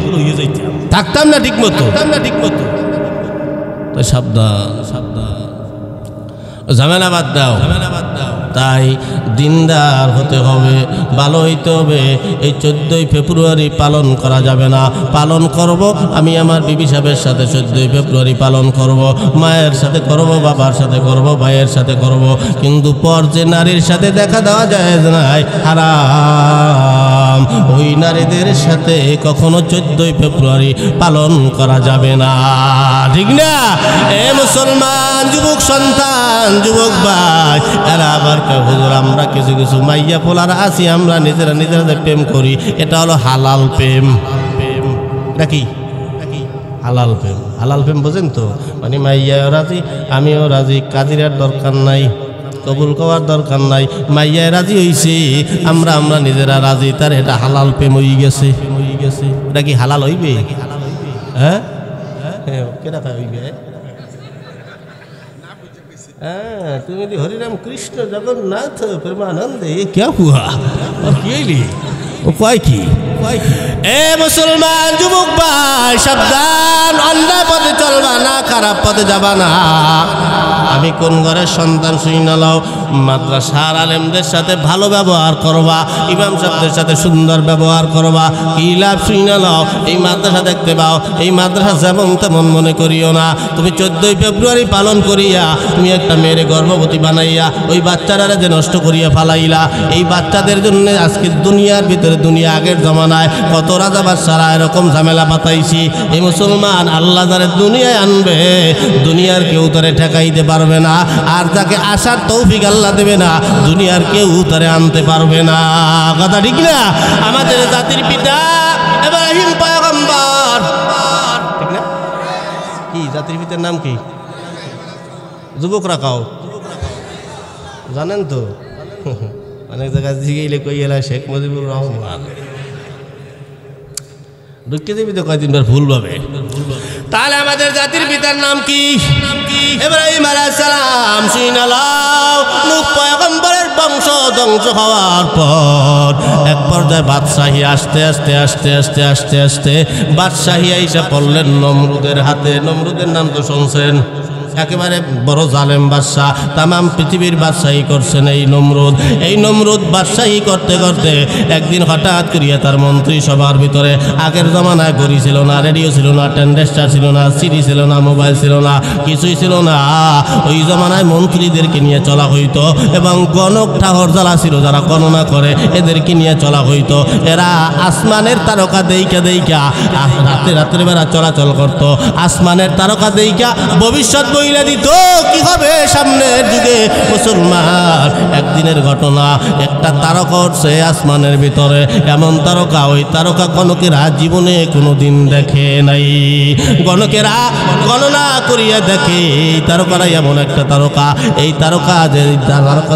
থাকতাম না ঠিক মতো তো সাবধান ঝামেলা বাদ দাও তাই দিনদার হতে হবে ভালো হইতে হবে এই 14ই ফেব্রুয়ারি পালন করা যাবে না পালন করব আমি আমার বিবি সাহেবের সাথে 14ই ফেব্রুয়ারি পালন করব মায়ের সাথে করব বাবার সাথে করব ভাইয়ের সাথে করব কিন্তু পর যে নারীর সাথে দেখা দেওয়া যায় নাই হারাম ওই নারীদের সাথে কখনো 14ই ফেব্রুয়ারি পালন করা যাবে না ঠিক না এ মুসলমান যুবক সন্তান যুবক ভাই এরা আবার হুজুর আমরা কিছু কিছু মাইয়া পোলার আছি আমরা নিজেরা প্রেম করি এটা হলো হালাল প্রেম নাকি হালাল প্রেম বোঝেন তো মানে মাইয়াও রাজি আমিও রাজি কাজিরার দরকার নাই কবুল করার দরকার নাই মাইয়া রাজি হইছে আমরা নিজেরা রাজি তার এটা হালাল প্রেম হয়ে গেছে এটা কি হালাল হইবে হ্যাঁ কেটা হইবে তুমি হরিরাম কৃষ্ণ জগন্নাথ প্রেমানন্দে কে হুয়া কি ও কয় কি এ মুসলমান যুবক ভাই সাবধান অন্যায় পথে চলবা না খারাপ পথে যাবা না আমি কোন ঘরের সন্তান শুই না লও মাদ্রাসার আলেমদের সাথে ভালো ব্যবহার করবা ইমাম সাহেবদের সাথে সুন্দর ব্যবহার করবা কি লাভ শুই না লও এই মাদ্রাসা দেখতে পাও এই মাদ্রাসা যেমন তেমন মনে করিও না তুমি 14ই ফেব্রুয়ারি পালন করিয়া তুমি একটা মেয়ের গর্ভবতী বানাইয়া ওই বাচ্চারা যে নষ্ট করিয়া ফালাইলা এই বাচ্চাদের জন্য আজকে দুনিয়ার ভিতরে দুনিয়া আগের জমানায় কত রাজা বাদশারা এরকম ঝামেলা পাতাইছি এই মুসলমান আল্লাহ যারে দুনিয়ায় আনবে দুনিয়ার কেউ তারে ঠেকাইতে পারবে না আর যাকে আসার তৌফিক আল্লাহ দেবে না দুনিয়ার কেউ তারে আনতে পারবে না কথা ঠিক না আমাদের জাতির পিতা ইব্রাহিম পয়গম্বর ঠিক না কি জাতির পিতার নাম কি যুবকরা কাও জানেন তো অনেক জায়গায় জিগেইলে কই এলা শেখ মুজিবুর রহমান ঢুকে যাবি তো কয়দিন পর ভুল পাবে তাহলে আমাদের জাতির পিতার নাম কি ইব্রাহিম আলাইহিস সালাম শুনালাও নূহ পয়গম্বরের বংশ ধ্বংস হওয়ার পর এক পর্যায়ে বাদশাহী আস্তে বাদশাহী আইসা পড়লেন নমরুদের হাতে নমরুদের নাম তো শুনছেন একেবারে বড় জালেম বাদশাহ তামাম পৃথিবীর বাদশাহী করছেন এই নমরুদ বাদশাহী করতে করতে একদিন হঠাৎ করিয়া তার মন্ত্রী সভার ভিতরে আগের জমানায় ঘড়ি ছিল না রেডিও ছিল না ট্রানজিস্টার ছিল না সিডি ছিল না মোবাইল ছিল না কিছুই ছিল না ওই জমানায় মন্ত্রীদেরকে নিয়ে চলা হইতো এবং গণক ঠাহর যারা ছিল যারা গণনা করে এদেরকে নিয়ে চলা হইতো এরা আসমানের তারকা দেইকা রাতের বেলা চলাচল করত আসমানের তারকা দেইকা ভবিষ্যৎ বইলা দিত কি হবে সামনের যুগে মুসলমান একদিনের ঘটনা একটা তারকা উঠছে আসমানের ভিতরে এমন তারকা ওই তারকা গণকেরা জীবনে কোনোদিন দেখে নাই গণকেরা গণনা করিয়া দেখে এই তারকারা এমন একটা তারকা এই তারকা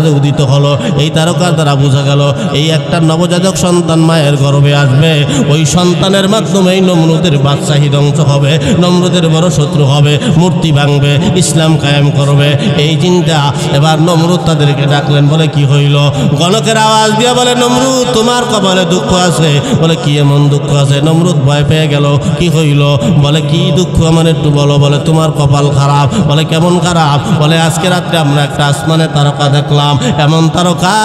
যে উদিত হলো এই তারকার দ্বারা বোঝা গেল এই একটা নবজাতক সন্তান মায়ের গর্ভে আসবে ওই সন্তানের মাধ্যমে নমরুদের বাদশাহী ধ্বংস হবে নমরুদের বড় শত্রু হবে মূর্তি ভাঙবে ইসলাম কায়েম করবে এই চিন্তা। এবার নমরুদ তাদেরকে ডাকলেন, বলে কি হইল? গণকের আওয়াজ দিয়ে বলে, নমরুদ তোমার কপালে দুঃখ আছে। বলে কি এমন দুঃখ আছে? নমরুদ ভয় পেয়ে গেল, কি হইল? বলে কি দুঃখ আমার একটু বলো। বলে তোমার কপাল খারাপ। বলে কেমন খারাপ? বলে আজকে রাত্রে আমরা একটা আসমানে তারকা দেখলাম, এমন তারকা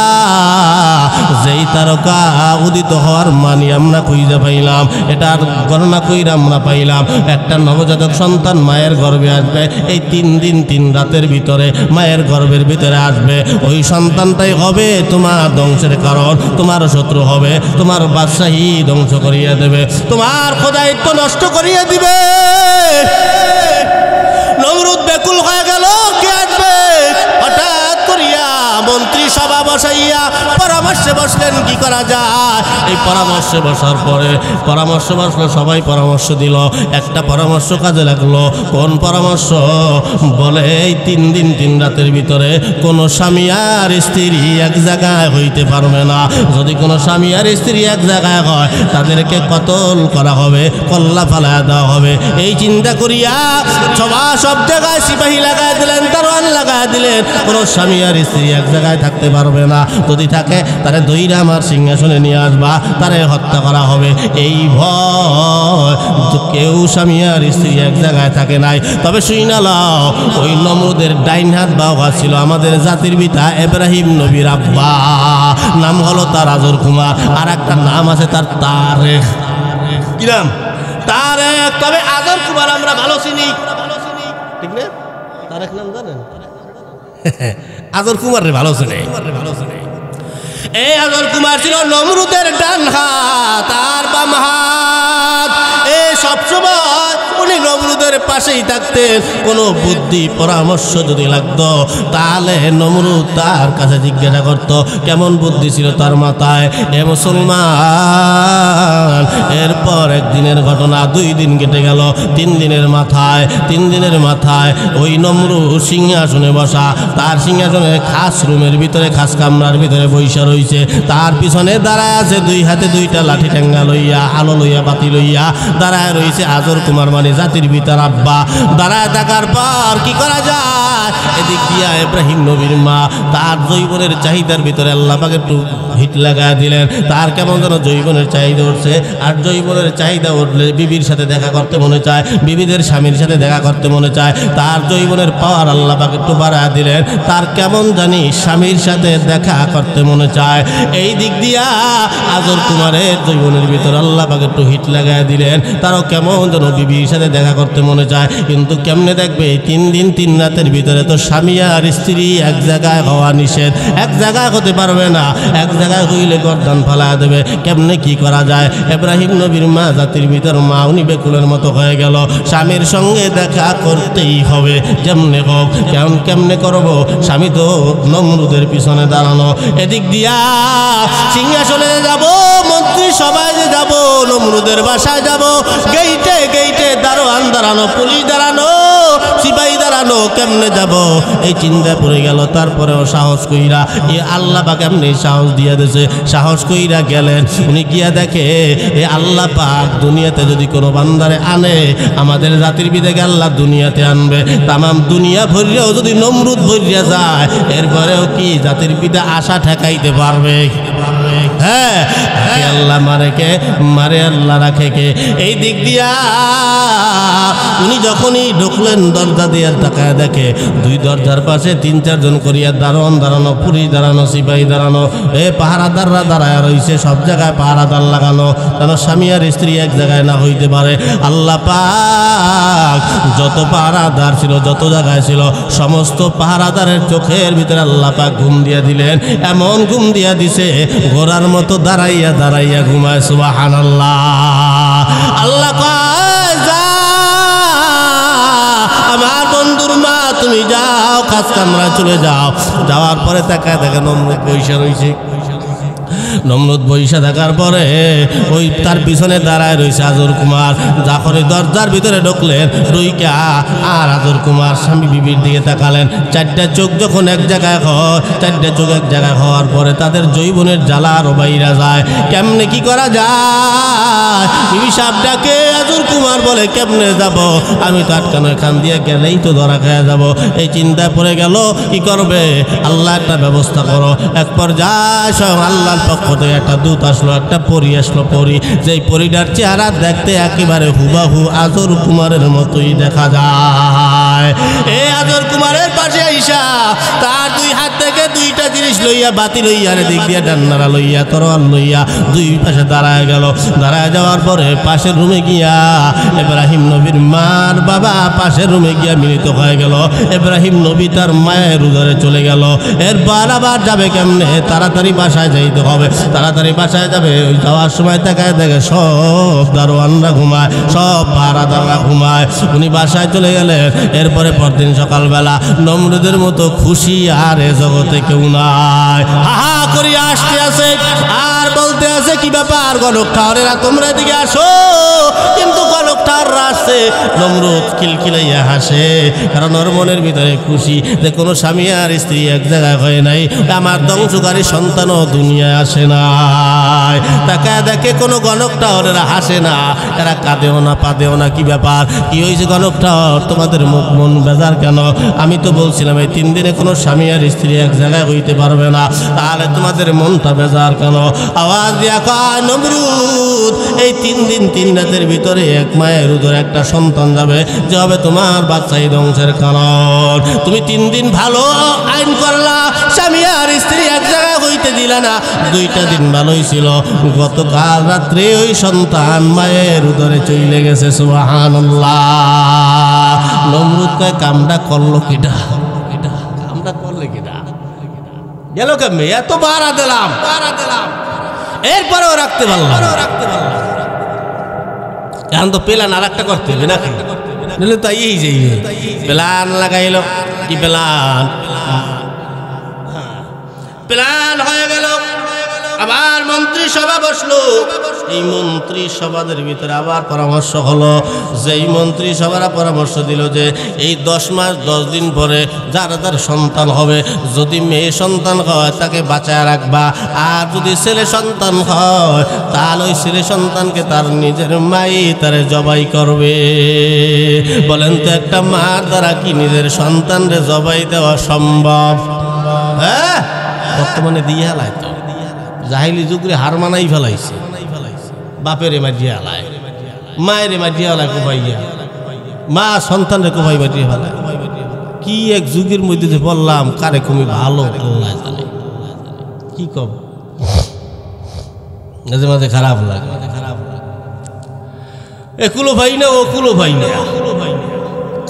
যেই তারকা উদিত হওয়ার মানি আমরা খুঁজে পাইলাম, এটার গণনা কইরা আমরা পাইলাম একটা নবজাতক সন্তান মায়ের গর্ভে আসবে, এই 3 দিন 3 রাতের ভিতরে মায়ের গর্ভের ভিতরে আসবে। ওই সন্তানটাই হবে তোমার ধ্বংসের কারণ, তোমার শত্রু হবে, তোমার বাদশাহী ধ্বংস করিয়া দেবে, তোমার খোদায়িত্ব নষ্ট করিয়া দিবে। নমরুদ বেকুল হয়ে গেল, কে আসবে? হঠাৎ করিয়া মন্ত্রী সভা বসাইয়া পরামর্শে বসলেন কি করা যায়। এই পরামর্শে বসার পরে পরামর্শ বসলো, সবাই পরামর্শ দিল, একটা পরামর্শ কাজে লাগলো। কোন পরামর্শ? বলে এই 3 দিন 3 রাতের ভিতরে কোনো স্বামী আর স্ত্রী এক জায়গায় হইতে পারবে না। যদি কোনো স্বামী আর স্ত্রী এক জায়গায় হয় তাদেরকে কতল করা হবে, কল্লা ফালায়া দেওয়া হবে। এই চিন্তা করিয়া সব জায়গায় সিপাহী লাগাই দিলেন, দারোয়ান লাগাই দিলেন। কোনো স্বামী আর স্ত্রী এক জায়গায় থাকতে পারবে না, যদি থাকে তারে দইরা আমার সিংহাসনে নিয়ে আসবা, তারে হত্যা করা হবে। এই ভয় কেউ স্বামী আর স্ত্রী এক জায়গায় থাকে নাই। তবে শুই না লাও, ওই নমরুদের ডাইন হাত বাবা ছিল আমাদের জাতির পিতা ইব্রাহিম নবীর আব্বা, নাম হলো তার আজর কুমার, আর একটা নাম আছে তার তারেক। কি নাম? তারেক। তবে আজর কুমার আমরা ভালো চিনি, ঠিক না? তারেক নাম জানেন? আজর কুমার রে ভালো চিনি। এই আজর কুমার ছিল নমরুদের ডান হাত আর বাম হাত। এই সবসময় উনি নমরুদের পাশেই থাকতেন। কোনো বুদ্ধি পরামর্শ যদি লাগতো তাহলে নমরুদ তার কাছে জিজ্ঞাসা করত। কেমন বুদ্ধি ছিল তার মাথায়, এ মুসলমান। এরপর একদিনের ঘটনা, 2 দিন কেটে গেল, 3 দিনের মাথায় ওই নমরুদ সিংহাসনে বসা, তার সিংহাসনে খাস রুমের ভিতরে, খাস কামরার ভিতরে বৈশা রইছে। তার পিছনে দাঁড়ায় আছে 2 হাতে 2টা লাঠি ঠেঙ্গা লইয়া, আলো লইয়া, বাতি লইয়া দাঁড়ায় রইছে আজর কুমার, মানে জাতির পিতার আব্বা। দাঁড়ায় থাকার পর কি করা যায়? এদিক দিয়া ইব্রাহিম নবীর মা, তার জৈবনের চাহিদার ভিতরে আল্লাহ পাক একটু হিট লাগায় দিলেন। তার কেমন যেন জৈবনের চাহিদা উঠছে, আর জৈবনের চাহিদা উঠলে বিবির সাথে দেখা করতে মনে চায়, বিবিদের স্বামীর সাথে দেখা করতে মনে চায়। তার জৈবনের পাওয়ার আল্লাহ পাক একটু বাড়ায় দিলেন, তার কেমন জানি স্বামীর সাথে দেখা করতে মনে চায়। এই দিক দিয়া আজর কুমারের জৈবনের ভিতরে আল্লাহ পাক একটু হিট লাগায় দিলেন, তারও কেমন যেন বিবির সাথে দেখা করতে মনে চায়। কিন্তু কেমনে দেখবে? 3 দিন 3 রাতের ভিতরে তো স্বামী আর স্ত্রী এক জায়গায় হওয়া নিষেধ, এক জায়গায় হতে পারবে না, এক জায়গায় হইলে গর্দান ফালা দেবে। কেমনে কি করা যায়? ইব্রাহিম নবীর মা, জাতির ভিতর মা, উনি বেকুলের মতো হয়ে গেল। স্বামীর সঙ্গে দেখা করতেই হবে যেমনে হোক। কেমনে করবো? স্বামী তো নমরুদের পিছনে দাঁড়ানো। এদিক দিয়া সিংহাসনে যাব, মন্ত্রী সবাই যে যাব, নমরুদের বাসায় যাব, গেইটে গেইটে দারোয়ান দাঁড়ানো, পুলিশ দাঁড়ানো, সিপাহী দাঁড়ানো, কেমনে যাব? এই চিন্তায় পড়ে গেল। তারপরেও সাহস কইরা, আল্লাহ পাক এমনি সাহস দিয়া দিয়েছে, সাহস কইরা গেলেন। উনি গিয়া দেখে এ আল্লাহ পাক দুনিয়াতে যদি কোনো বান্দারে আনে, আমাদের জাতির বিদেকে আল্লাহ দুনিয়াতে আনবে। তামাম দুনিয়া ভরিয়াও যদি নমরুদ ভরিয়া যায়, এরপরেও কি জাতির পিতা আশা ঠেকাইতে পারবে? হ্যাঁ, আল্লাহ মারে আল্লাহ রাখে কে? এই দিক দিয়া উনি যখনই ঢুকলেন, দরজা দিয়ে তাকায় দেখে 2 দরজার পাশে 3-4 জন করিয়া দারোয়ান দাঁড়ানো, পুলিশ দাঁড়ানো, সিপাহী দাঁড়ানো, পাহারাদাররা দাঁড়ায় রয়েছে। সব জায়গায় পাহারাদার লাগানো, যেন স্বামী আর স্ত্রী এক জায়গায় না হইতে পারে। আল্লাহ পাক যত পাহারাদার ছিল, যত জায়গায় ছিল, সমস্ত পাহারাদারের চোখের ভিতরে আল্লাহ পাক ঘুম দিয়া দিলেন। এমন ঘুম দিয়া দিছে, ঘোড়ার মতো দাঁড়াইয়া দাঁড়াইয়া ঘুমায়। সুবহানাল্লাহ। আল্লাহ কয়, যা আমার বন্ধুর মা, তুমি যাও, খাস কামরায় চলে যাও। যাওয়ার পরে তাকায় দেখে নমরুদ বৈশা রইছে। নমরুদ বইসা থাকার পরে ওই তার পিছনে দাঁড়ায় রয়েছে আজর কুমার। যখনই দরজার ভিতরে ঢুকলেন রুইকা আর আজর কুমার স্বামী বিবির দিকে তাকালেন। চারটা চোখ যখন এক জায়গায় হয়, চারটা চোখ এক জায়গায় হওয়ার পরে তাদের জৈবনের জ্বালা আরো বাইরা যায়। কেমনে কি করা যায়? বিবি সাহেব ডাকে, আজর কুমার বলে কেমনে যাব, আমি তো আটকানো, এখান দিয়ে গেলেই তো ধরা খেয়ে যাব। এই চিন্তায় পড়ে গেল কি করবে, আল্লাহ একটা ব্যবস্থা করো। এক পর্যায়ে স্বয়ং আল্লাহর পক্ষ থেকে একটা দূত আসলো, একটা পরী আসলো। পরী, যেই পরীটার চেহারা দেখতে একেবারে হুবাহু আজর কুমারের মতোই দেখা যায়। এই আজর কুমারের পাশে আইসা তার দুই হাত থেকে দুইটা জিনিস লইয়া, বাতি লইয়া, দিক দিয়ে ডান্নারা লইয়া, তরোয়াল লইয়া দুই পাশে দাঁড়ায় গেল। দাঁড়ায় যাওয়ার পরে পাশের রুমে গিয়া ইব্রাহিম নবীর মার বাবা পাশের রুমে গিয়া মিলিত হয়ে গেল। ইব্রাহিম নবী তার মায়ের উদরে চলে গেল। এরপর আবার যাবে কেমনে? তাড়াতাড়ি বাসায় যাইতে হবে। তাড়াতাড়ি বাসায় যাবে, ওই যাওয়ার সময় তাকায় দেখে সব দারোয়ানরা ঘুমায়, সব পাহারাদাররা ঘুমায়। উনি বাসায় চলে গেলেন। এরপরে পরদিন সকালবেলা নমরুদের মতো খুশি আর এ জগতে কেউ নাই। হাহা করিয়া আসতে আছে আর বলতে আছে কি ব্যাপার গণক ঠাওরেরা, তোমরা এদিকে আসো। কিন্তু গণক ঠাওররা আসছে, নমরুদ কিলকিলাইয়া হাসে, কারণ ওর মনের ভিতরে খুশি যে কোনো স্বামী আর স্ত্রী এক জায়গায় হয় নাই, আমার ধ্বংসকারী সন্তানও দুনিয়ায় আসে নাই। তাকে দেখে কোনো গণক ঠাওরেরা হাসে না, এরা কাঁদেও না, পাদেও না। কি ব্যাপার, কি হয়েছে গণক ঠাওর, তোমাদের মুখ মন বেজার কেন? আমি তো বলছিলাম এই 3 দিনে কোনো স্বামী আর স্ত্রী এক জায়গায় হইতে পারবে না, তাহলে তোমাদের মনটা বেজার কেন? আওয়াজ দিয়া কয়, নমরুদ এই 3 দিন 3 রাতের ভিতরে এক মায়ের উদরে একটা সন্তান যাবে, যে হবে তোমার বাচ্চাই ধ্বংসের কারণ। তুমি 3 দিন ভালো আইন করলা, স্বামী আর স্ত্রী এক জায়গায় হইতে দিলা না। 2টা দিন ভালোই ছিল, গতকাল রাত্রে ওই সন্তান মায়ের উদরে চলে গেছে। সুবহানাল্লাহ। নমরুদ কয় কামটা করলো কিটা, কামটা করলে কিটা, গেল কেমনে? এত বাড়া দিলাম, এরপরেও রাখতে পারলাম। এখন তো প্ল্যান আর একটা করতে হবে নাকি? তো এই যে প্ল্যান লাগাইল, কি প্ল্যান? প্ল্যান হয়ে গেল। আবার মন্ত্রিসভা বসলো। এই মন্ত্রিসভাদের ভিতরে আবার পরামর্শ হলো। যেই মন্ত্রিসভারা পরামর্শ দিল যে এই 10 মাস 10 দিন পরে যার যার সন্তান হবে, যদি মেয়ে সন্তান হয় তাকে বাঁচায় রাখবা, আর যদি ছেলে সন্তান হয় তাহলে ওই ছেলে সন্তানকে তার নিজের মাই তারে জবাই করবে। বলেন তো একটা মার দ্বারা কি নিজের সন্তানরে জবাই দেওয়া সম্ভব? হ্যাঁ, বর্তমানে দিয়ে হালায় তো, জাহিলি যুগরে হার মানাই ফেলাইছে। বাপেরে মারিয়া হালায়, মায়েরে মারিয়া হালায়, কোপাইয়া মা সন্তানরে কোপাই মারিয়া ফেলায়। কি এক যুগের মধ্যে যে বললাম, কারে কমি ভালো আল্লাহ জানে। কি কব, মাঝে মাঝে খারাপ লাগে। একুলো ভাই না ওকুলো ভাই না,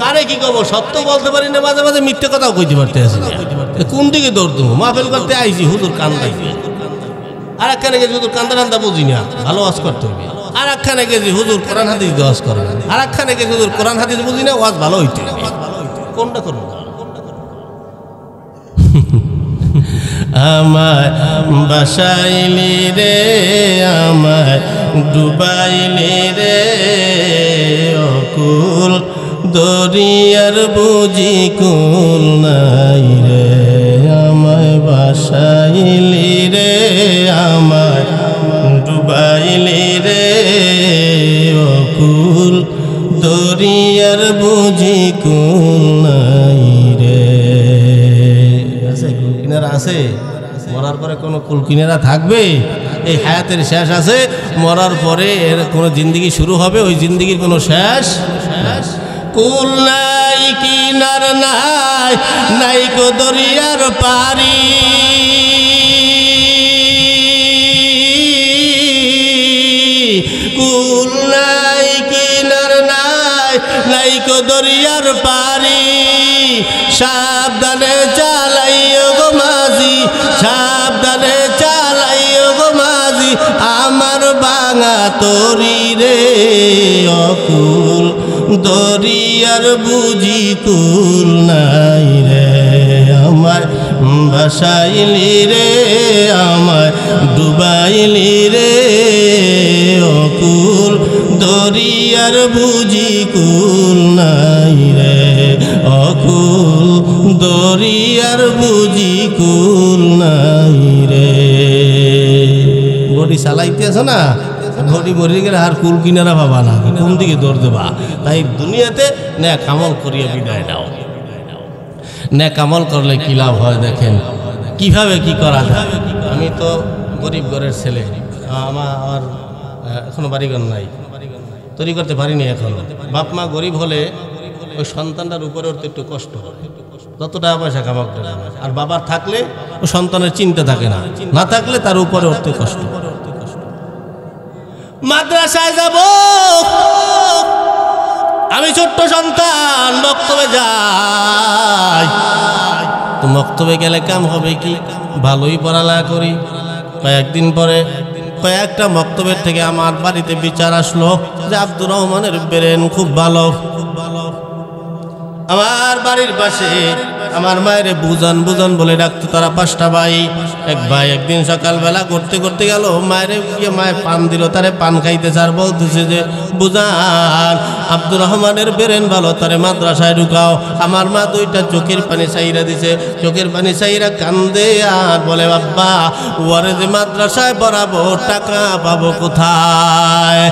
কারে কি কব সত্য বলতে পারি না, মাঝে মাঝে মিথ্যে কথাও কইতে পারতে আসি না। কোন দিকে দৌড় দেবো? মাহফিল করতে আইছি, হুজুর কান্দাই। আর একখানে গেছি হুজুর কান্দা টান্দা বুঝি না, ভালো ওয়াজ করতে হবে। আর একখানে গেছি হুজুর কোরআন হাদিস ওয়াজ করবে। আর একখানে গেছি হুজুর কোরআন হাদিস বুঝি না, ওয়াজ ভালো হইতে হবে। কোনটা করবো? আমায় বাসাইলি রে, আমায় ডুবাইলি রে, অকুল দরিয়ার বুঝি কুল নাই রে। আমায় বাসাইলি রে, আমায় ডুবাইলি রে, অকুল দরিয়ার বুঝি কুল নাই রে। আছে কুল কিনারা আছে? মরার পরে কোনো কুল কিনারা থাকবে? এই হায়াতের শেষ আছে, মরার পরে এর কোনো জিন্দিগি শুরু হবে, ওই জিন্দিগির কোনো শেষ। কুল নাই কিনার নাই, নাই কো দরিয়ার পারি, কুল নাই কিনার নাই, নাই কো দরিয়ার পারি। সাবধানে চালাইও গো মাঝি, সাবধানে চালাইও গো মাঝি, আমার বাঙা তরি রে, অকুল দরিয়ার বুঝি কুল নাই রে। আমায় ভাসাইলি রে আমায় ডুবাইলি রে অকুল দরিয়ার বুঝি কুল নাই রে অকুল দরিয়ার বুঝি কুল নাই রে ঘড়ি চালাইতে আছো না ঘড়ি মরে গেলে আর কুল কিনারা পাবা না কোন দিকে দৌড় দেবা তাই দুনিয়াতে নেক আমল করিয়া বিদায় নাও নেক আমল করলে কি লাভ হয় দেখেন কিভাবে কি করা যায় আমি তো গরিব ঘরের ছেলে আমার এখনো বাড়িঘর নাই তৈরি করতে পারিনি এখন বাপ মা গরিব হলে ওই সন্তানটার উপরে উঠতে একটু কষ্ট হয় যত টাকা পয়সা কামাক আর বাবার থাকলে ওই সন্তানের চিন্তা থাকে না না থাকলে তার উপরে উঠতে কষ্ট মাদ্রাসায় যাব আমি ছোট্ট সন্তান মক্তবে যাই তো মক্তবে গেলে কাম হবে কি ভালোই পড়ালেখা করি কয়েকদিন পরে কয়েকটা মক্তবের থেকে আমার বাড়িতে বিচার আসলো যে আব্দুর রহমানের ব্রেন খুব ভালো আমার বাড়ির পাশে আমার মায়ের বুঝান বুঝান বলে ডাকতো তারা 5টা ভাই এক ভাই একদিন সকালবেলা করতে করতে গেল মায়ের মায়ের পান দিল তারে পান খাইতে স্যার বলতেছে যে বুঝান আব্দুর রহমানের ব্রেন ভালো তারে মাদ্রাসায় ঢুকাও আমার মা 2টা চোখের পানি চাইরা দিছে চোখের পানি চাইরা কান্দে আর বলে বাব্বা ওরে যে মাদ্রাসায় পড়াবো টাকা পাবো কোথায়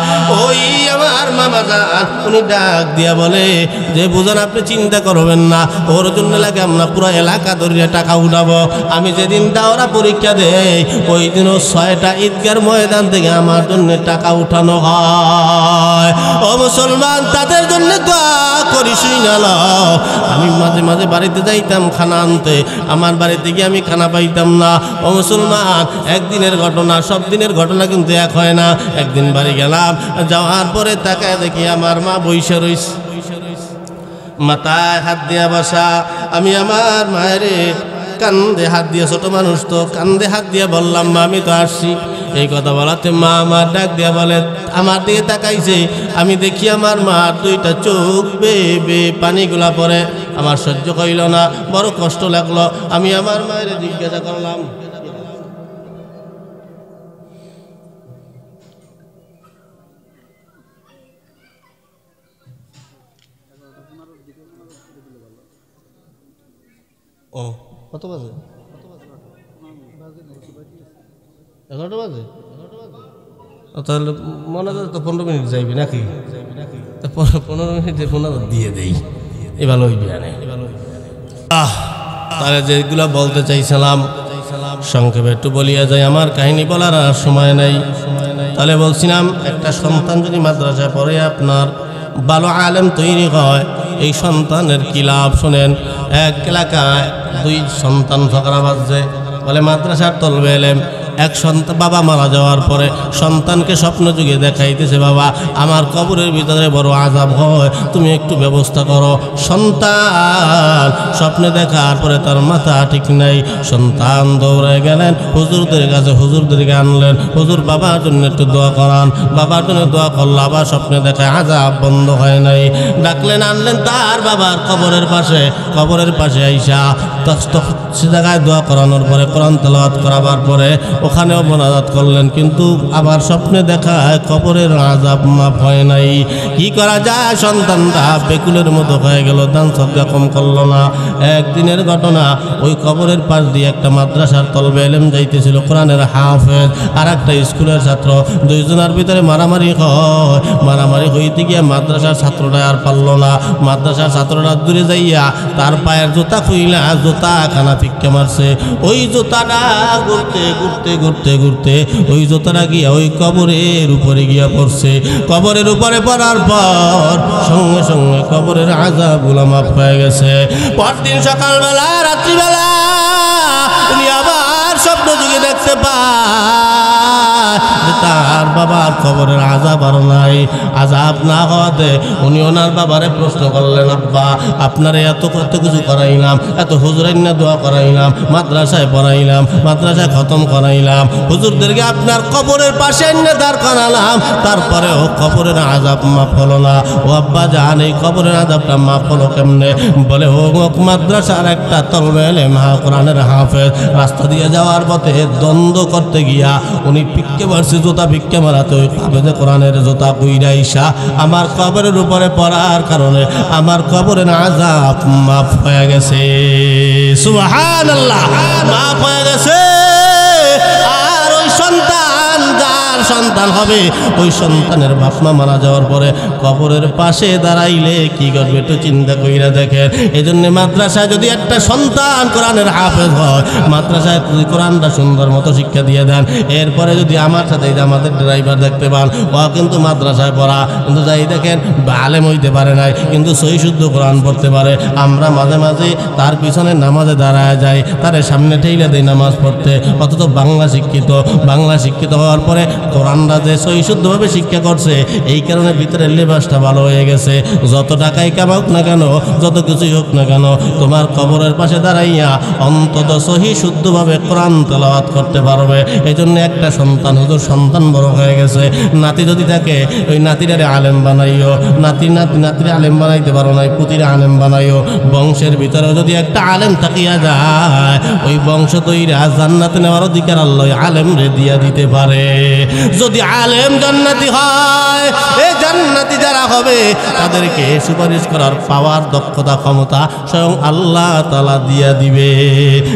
ওই আমার মামা যান উনি ডাক দিয়া বলে যে বুঝান আপনি চিন্তা করবেন না ওর জন্য লাগে আমরা পুরো এলাকা ধরে টাকা উঠাবো আমি যেদিন দাওরা পরীক্ষা দেই ওই দিনও 6টা ঈদগার ময়দান থেকে আমার জন্য টাকা উঠানো হয় ও মুসলমান তাদের জন্য দোয়া করিস না আমি মাঝে মাঝে বাড়িতে যাইতাম খানা আনতে আমার বাড়িতে গিয়ে আমি খানা পাইতাম না ও মুসলমান একদিনের ঘটনা সব দিনের ঘটনা কিন্তু এক হয় না একদিন বাড়ি গেলাম যাওয়ার পরে তাকায় দেখি আমার মা বইসা রইছে মাথায় হাত দিয়া বসা আমি আমার মায়ের কান্দে হাত দিয়ে ছোট মানুষ তো কান্দে হাত দিয়ে বললাম মা আমি তো আসছি এই কথা বলাতে মা আমার ডাক দিয়া বলে আমার দিকে তাকাইছে আমি দেখি আমার মা 2টা চোখ বেয়ে পানিগুলা পরে আমার সহ্য হইল না বড় কষ্ট লাগলো আমি আমার মায়ের জিজ্ঞাসা করলাম ও কত বাজে 11টা বাজে তাহলে মনে হয় তো 15 মিনিট যাইবি নাকি 15 মিনিটে ফোন দিয়ে দেই এ ভালো হইবি তাহলে যেগুলো বলতে চাইছিলাম সংক্ষেপে একটু বলিয়া যায় আমার কাহিনী বলার আর সময় নেই তাহলে বলছিলাম একটা সন্তান যদি মাদ্রাসায় পড়ে আপনার ভালো আলেম তৈরি হয় এই সন্তানের কি লাভ শোনেন এক এলাকায় 2 সন্তান ঝগড়া বাজছে বলে মাদ্রাসার তলবে এলেম এক সন্তান বাবা মারা যাওয়ার পরে সন্তানকে স্বপ্ন যুগে দেখাইতেছে বাবা আমার কবরের ভিতরে বড় আযাব হয় তুমি একটু ব্যবস্থা করো সন্তান স্বপ্নে দেখার পরে তার মাথা ঠিক নাই সন্তান দৌড়ে গেলেন হুজুরদের কাছে হুজুরদেরকে আনলেন হুজুর বাবার জন্য একটু দোয়া করান বাবার জন্য দোয়া করলো আবার স্বপ্নে দেখায় আযাব বন্ধ হয় নাই ডাকলেন আনলেন তার বাবার কবরের পাশে আইসা সে জায়গায় দোয়া করানোর পরে কোরআন তেলাওয়াত করাবার পরে ওখানেও মোনাজাত করলেন কিন্তু আবার স্বপ্নে দেখায় কবরের আযাব মাফ হয় নাই কি করা যায় সন্তানটা বেকুলের মতো হয়ে গেল দান সদকা কম করলো না একদিনের ঘটনা ওই কবরের পাশ দিয়ে একটা মাদ্রাসার তলবে এলেম যাইতেছিল কোরআনের হাফেজ আর একটা স্কুলের ছাত্র দুইজনের ভিতরে মারামারি হইতে গিয়ে মাদ্রাসার ছাত্রটা আর পারল না মাদ্রাসার ছাত্রটা দূরে যাইয়া তার পায়ের জুতা খুইলা জুতা খানা ফিক্কা মারছে ওই জুতাটা ঘুরতে ওই জুতাটা গিয়া ওই কবরের উপরে গিয়া পড়ছে কবরের উপরে পড়ার পর সঙ্গে সঙ্গে কবরের আযাবগুলো মাফ হয়ে গেছে পরদিন সকালবেলা রাত্রিবেলা উনি আবার স্বপ্ন যুগে দেখতে পায় যে তার বাবার কবরের আযাব আর নাই। আযাব না হওয়াতে উনি ওনার বাবারে প্রশ্ন করলেন, আব্বা আপনারে এত কিছু করাইলাম, এত হুজুরাইনা দোয়া করাইলাম, মাদ্রাসায় পড়াইলাম, মাদ্রাসায় খতম করাইলাম, হুজুরদেরকে আপনার কবরের পাশে এনে দাঁড় করালাম, তারপরেও কবরের আযাব মাফ হলো না। ও আব্বা জান, এই কবরের আযাবটা মাফ হলো কেমনে? বলে ও মাদ্রাসার একটা তলবে এলেম কোরআনের হাফেজ রাস্তা দিয়ে যাওয়ার পথে দ্বন্দ্ব করতে গিয়া উনি পিক্কে মারছে, জুতা পিক্কে মারাতে ওই হাফেজে কোরআনের জুতা কইরা ইসা আমার কবরের উপরে পড়ার কারণে আমার কবরের আযাব মাফ হয়ে গেছে। সুবহানাল্লাহ, মাফ হয়ে গেছে। আর ওই সন্তান যার সন্তান হবে, ওই সন্তানের বাপ মা মারা যাওয়ার পরে কবরের পাশে দাঁড়াইলে কি করবে একটু চিন্তা কইরা দেখেন। এই জন্য মাদ্রাসায় যদি একটা সন্তান কোরআনের হাফেজ হয়, মাদ্রাসায় যদি কোরআনটা সুন্দর মতো শিক্ষা দিয়ে দেন, এরপরে যদি আমার সাথে আমাদের ড্রাইভার দেখতে পান, ও কিন্তু মাদ্রাসায় পড়া, কিন্তু যাই দেখেন আলেম হইতে পারে নাই, কিন্তু সহি শুদ্ধ কোরআন পড়তে পারে। আমরা মাঝে মাঝে তার পিছনে নামাজে দাঁড়ায় যাই, তার সামনে ঠেইলে দেয় নামাজ পড়তে, অথচ বাংলা শিক্ষিত হওয়ার পরে কোরআনটা যে সহি শুদ্ধভাবে শিক্ষা করছে, এই কারণে ভিতরের লেবাসটা ভালো হয়ে গেছে। যত টাকাই কামাক না কেন, যত কিছুই হোক না কেন, তোমার কবরের পাশে দাঁড়াইয়া অন্তত সহি শুদ্ধভাবে কোরআন তেলাওয়াত করতে পারবে। এই জন্য একটা সন্তান, হুজুর সন্তান বড় হয়ে গেছে, নাতি যদি থাকে ওই নাতিটারে আলেম বানাইও, নাতিরে আলেম বানাইতে পারো না, পুতিরে আলেম বানাইও। বংশের ভিতরে যদি একটা আলেম থাকিয়া যায়, ওই বংশ তৈরা জান্নাতে নেওয়ার অধিকার আল্লাহ আলেম রে দিয়া দিতে পারে। যদি আলেম জান্নাতি হয়, এই জান্নাতি যারা হবে তাদেরকে সুপারিশ করার পাওয়ার, দক্ষতা, ক্ষমতা স্বয়ং আল্লাহ তাআলা দিয়া দিবে।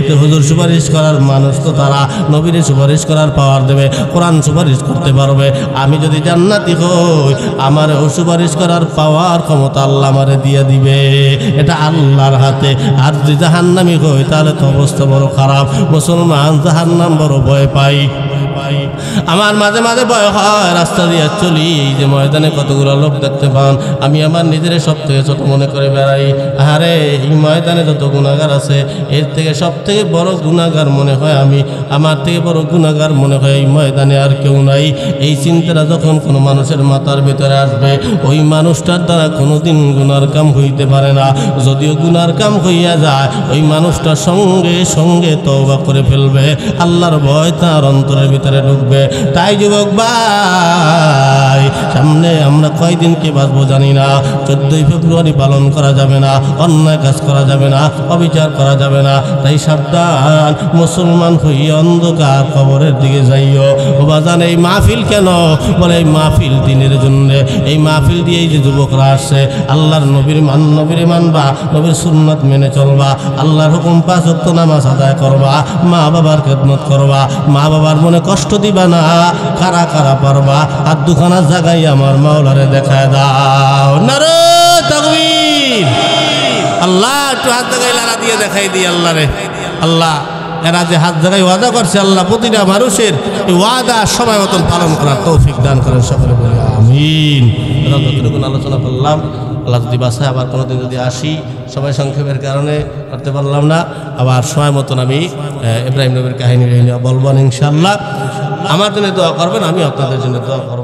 যে হুজুর সুপারিশ করার মানুষ তো তারা, নবীরে সুপারিশ করার পাওয়ার দেবে, কোরআন সুপারিশ করতে পারবে। আমি যদি জান্নাতি হই, আমারও সুপারিশ করার পাওয়ার ক্ষমতা আল্লাহ আমারে দিয়া দিবে, এটা আল্লাহর হাতে। আর যদি জাহান্নামী হই, তাহলে তো অবস্থা বড় খারাপ। মুসলমান জাহান্নাম বড় ভয় পাই। আমার মাঝে মাঝে ভয় হয়, রাস্তা দিয়ে চলি, এই যে ময়দানে কতগুলো লোক দেখতে পান, আমি আমার নিজের সব থেকে ছোট মনে করে বেড়াই। আরে এই ময়দানে যত গুনাহগার আছে, এর থেকে সব থেকে বড় গুনাহগার মনে হয় আমি, আমার থেকে বড় গুনাহগার মনে হয় এই ময়দানে আর কেউ নাই। এই চিন্তাটা যখন কোনো মানুষের মাথার ভিতরে আসবে, ওই মানুষটার দ্বারা কোনোদিন গুনার কাম হইতে পারে না। যদিও গুনার কাম হইয়া যায়, ওই মানুষটা সঙ্গে সঙ্গে তওবা করে ফেলবে, আল্লাহর ভয় তার অন্তরের ভিতরে ঢুকবে। তাই যুবক ভাই, সামনে আমরা কয়দিন কে বাঁচবো জানি না। 14ই ফেব্রুয়ারি পালন করা যাবে না, অন্যায় কাজ করা যাবে না, অবিচার করা যাবে না। তাই সাবধান, মুসলমান হইয়া অন্ধকার কবরের দিকে যাইও। ও বাজান, এই মাহফিল কেন? বলে এই মাহফিল দিনের জন্য। এই মাহফিল দিয়েই যে যুবকরা আসছে, আল্লাহর নবীর মানবা, নবীর সুন্নাত মেনে চলবা, আল্লাহর হুকুম 5 ওয়াক্ত নামাজ আদায় করবা, মা বাবার খেদমত করবা, মা বাবার মনে কষ্ট দিবা না। কারা কারা পারবা, আর দুখানা জায়গায় আমার মাওলারে দেখায় দাও। নারে তাকবীর! আল্লাহ একটু হাত জায়গায় লাড়া দিয়ে দেখাই দিই আল্লাহরে। আল্লাহ, এরা যে হাত জায়গায় ওয়াদা করছে, আল্লাহ প্রতিটা মানুষের এই ওয়াদা সময় মতন পালন করার তৌফিক দান করেন সকলে বলে আমিন। যতটুকু আলোচনা করলাম, আল্লাহ যদি বাসায় আবার কোনোদিন যদি আসি, সবাই সংক্ষেপের কারণে করতে পারলাম না, আবার সময় মতন আমি ইব্রাহিম নবীর কাহিনী বলবো ইনশাআল্লাহ। আমার জন্য দোয়া করবেন, আমি আপনাদের জন্য দোয়া করব।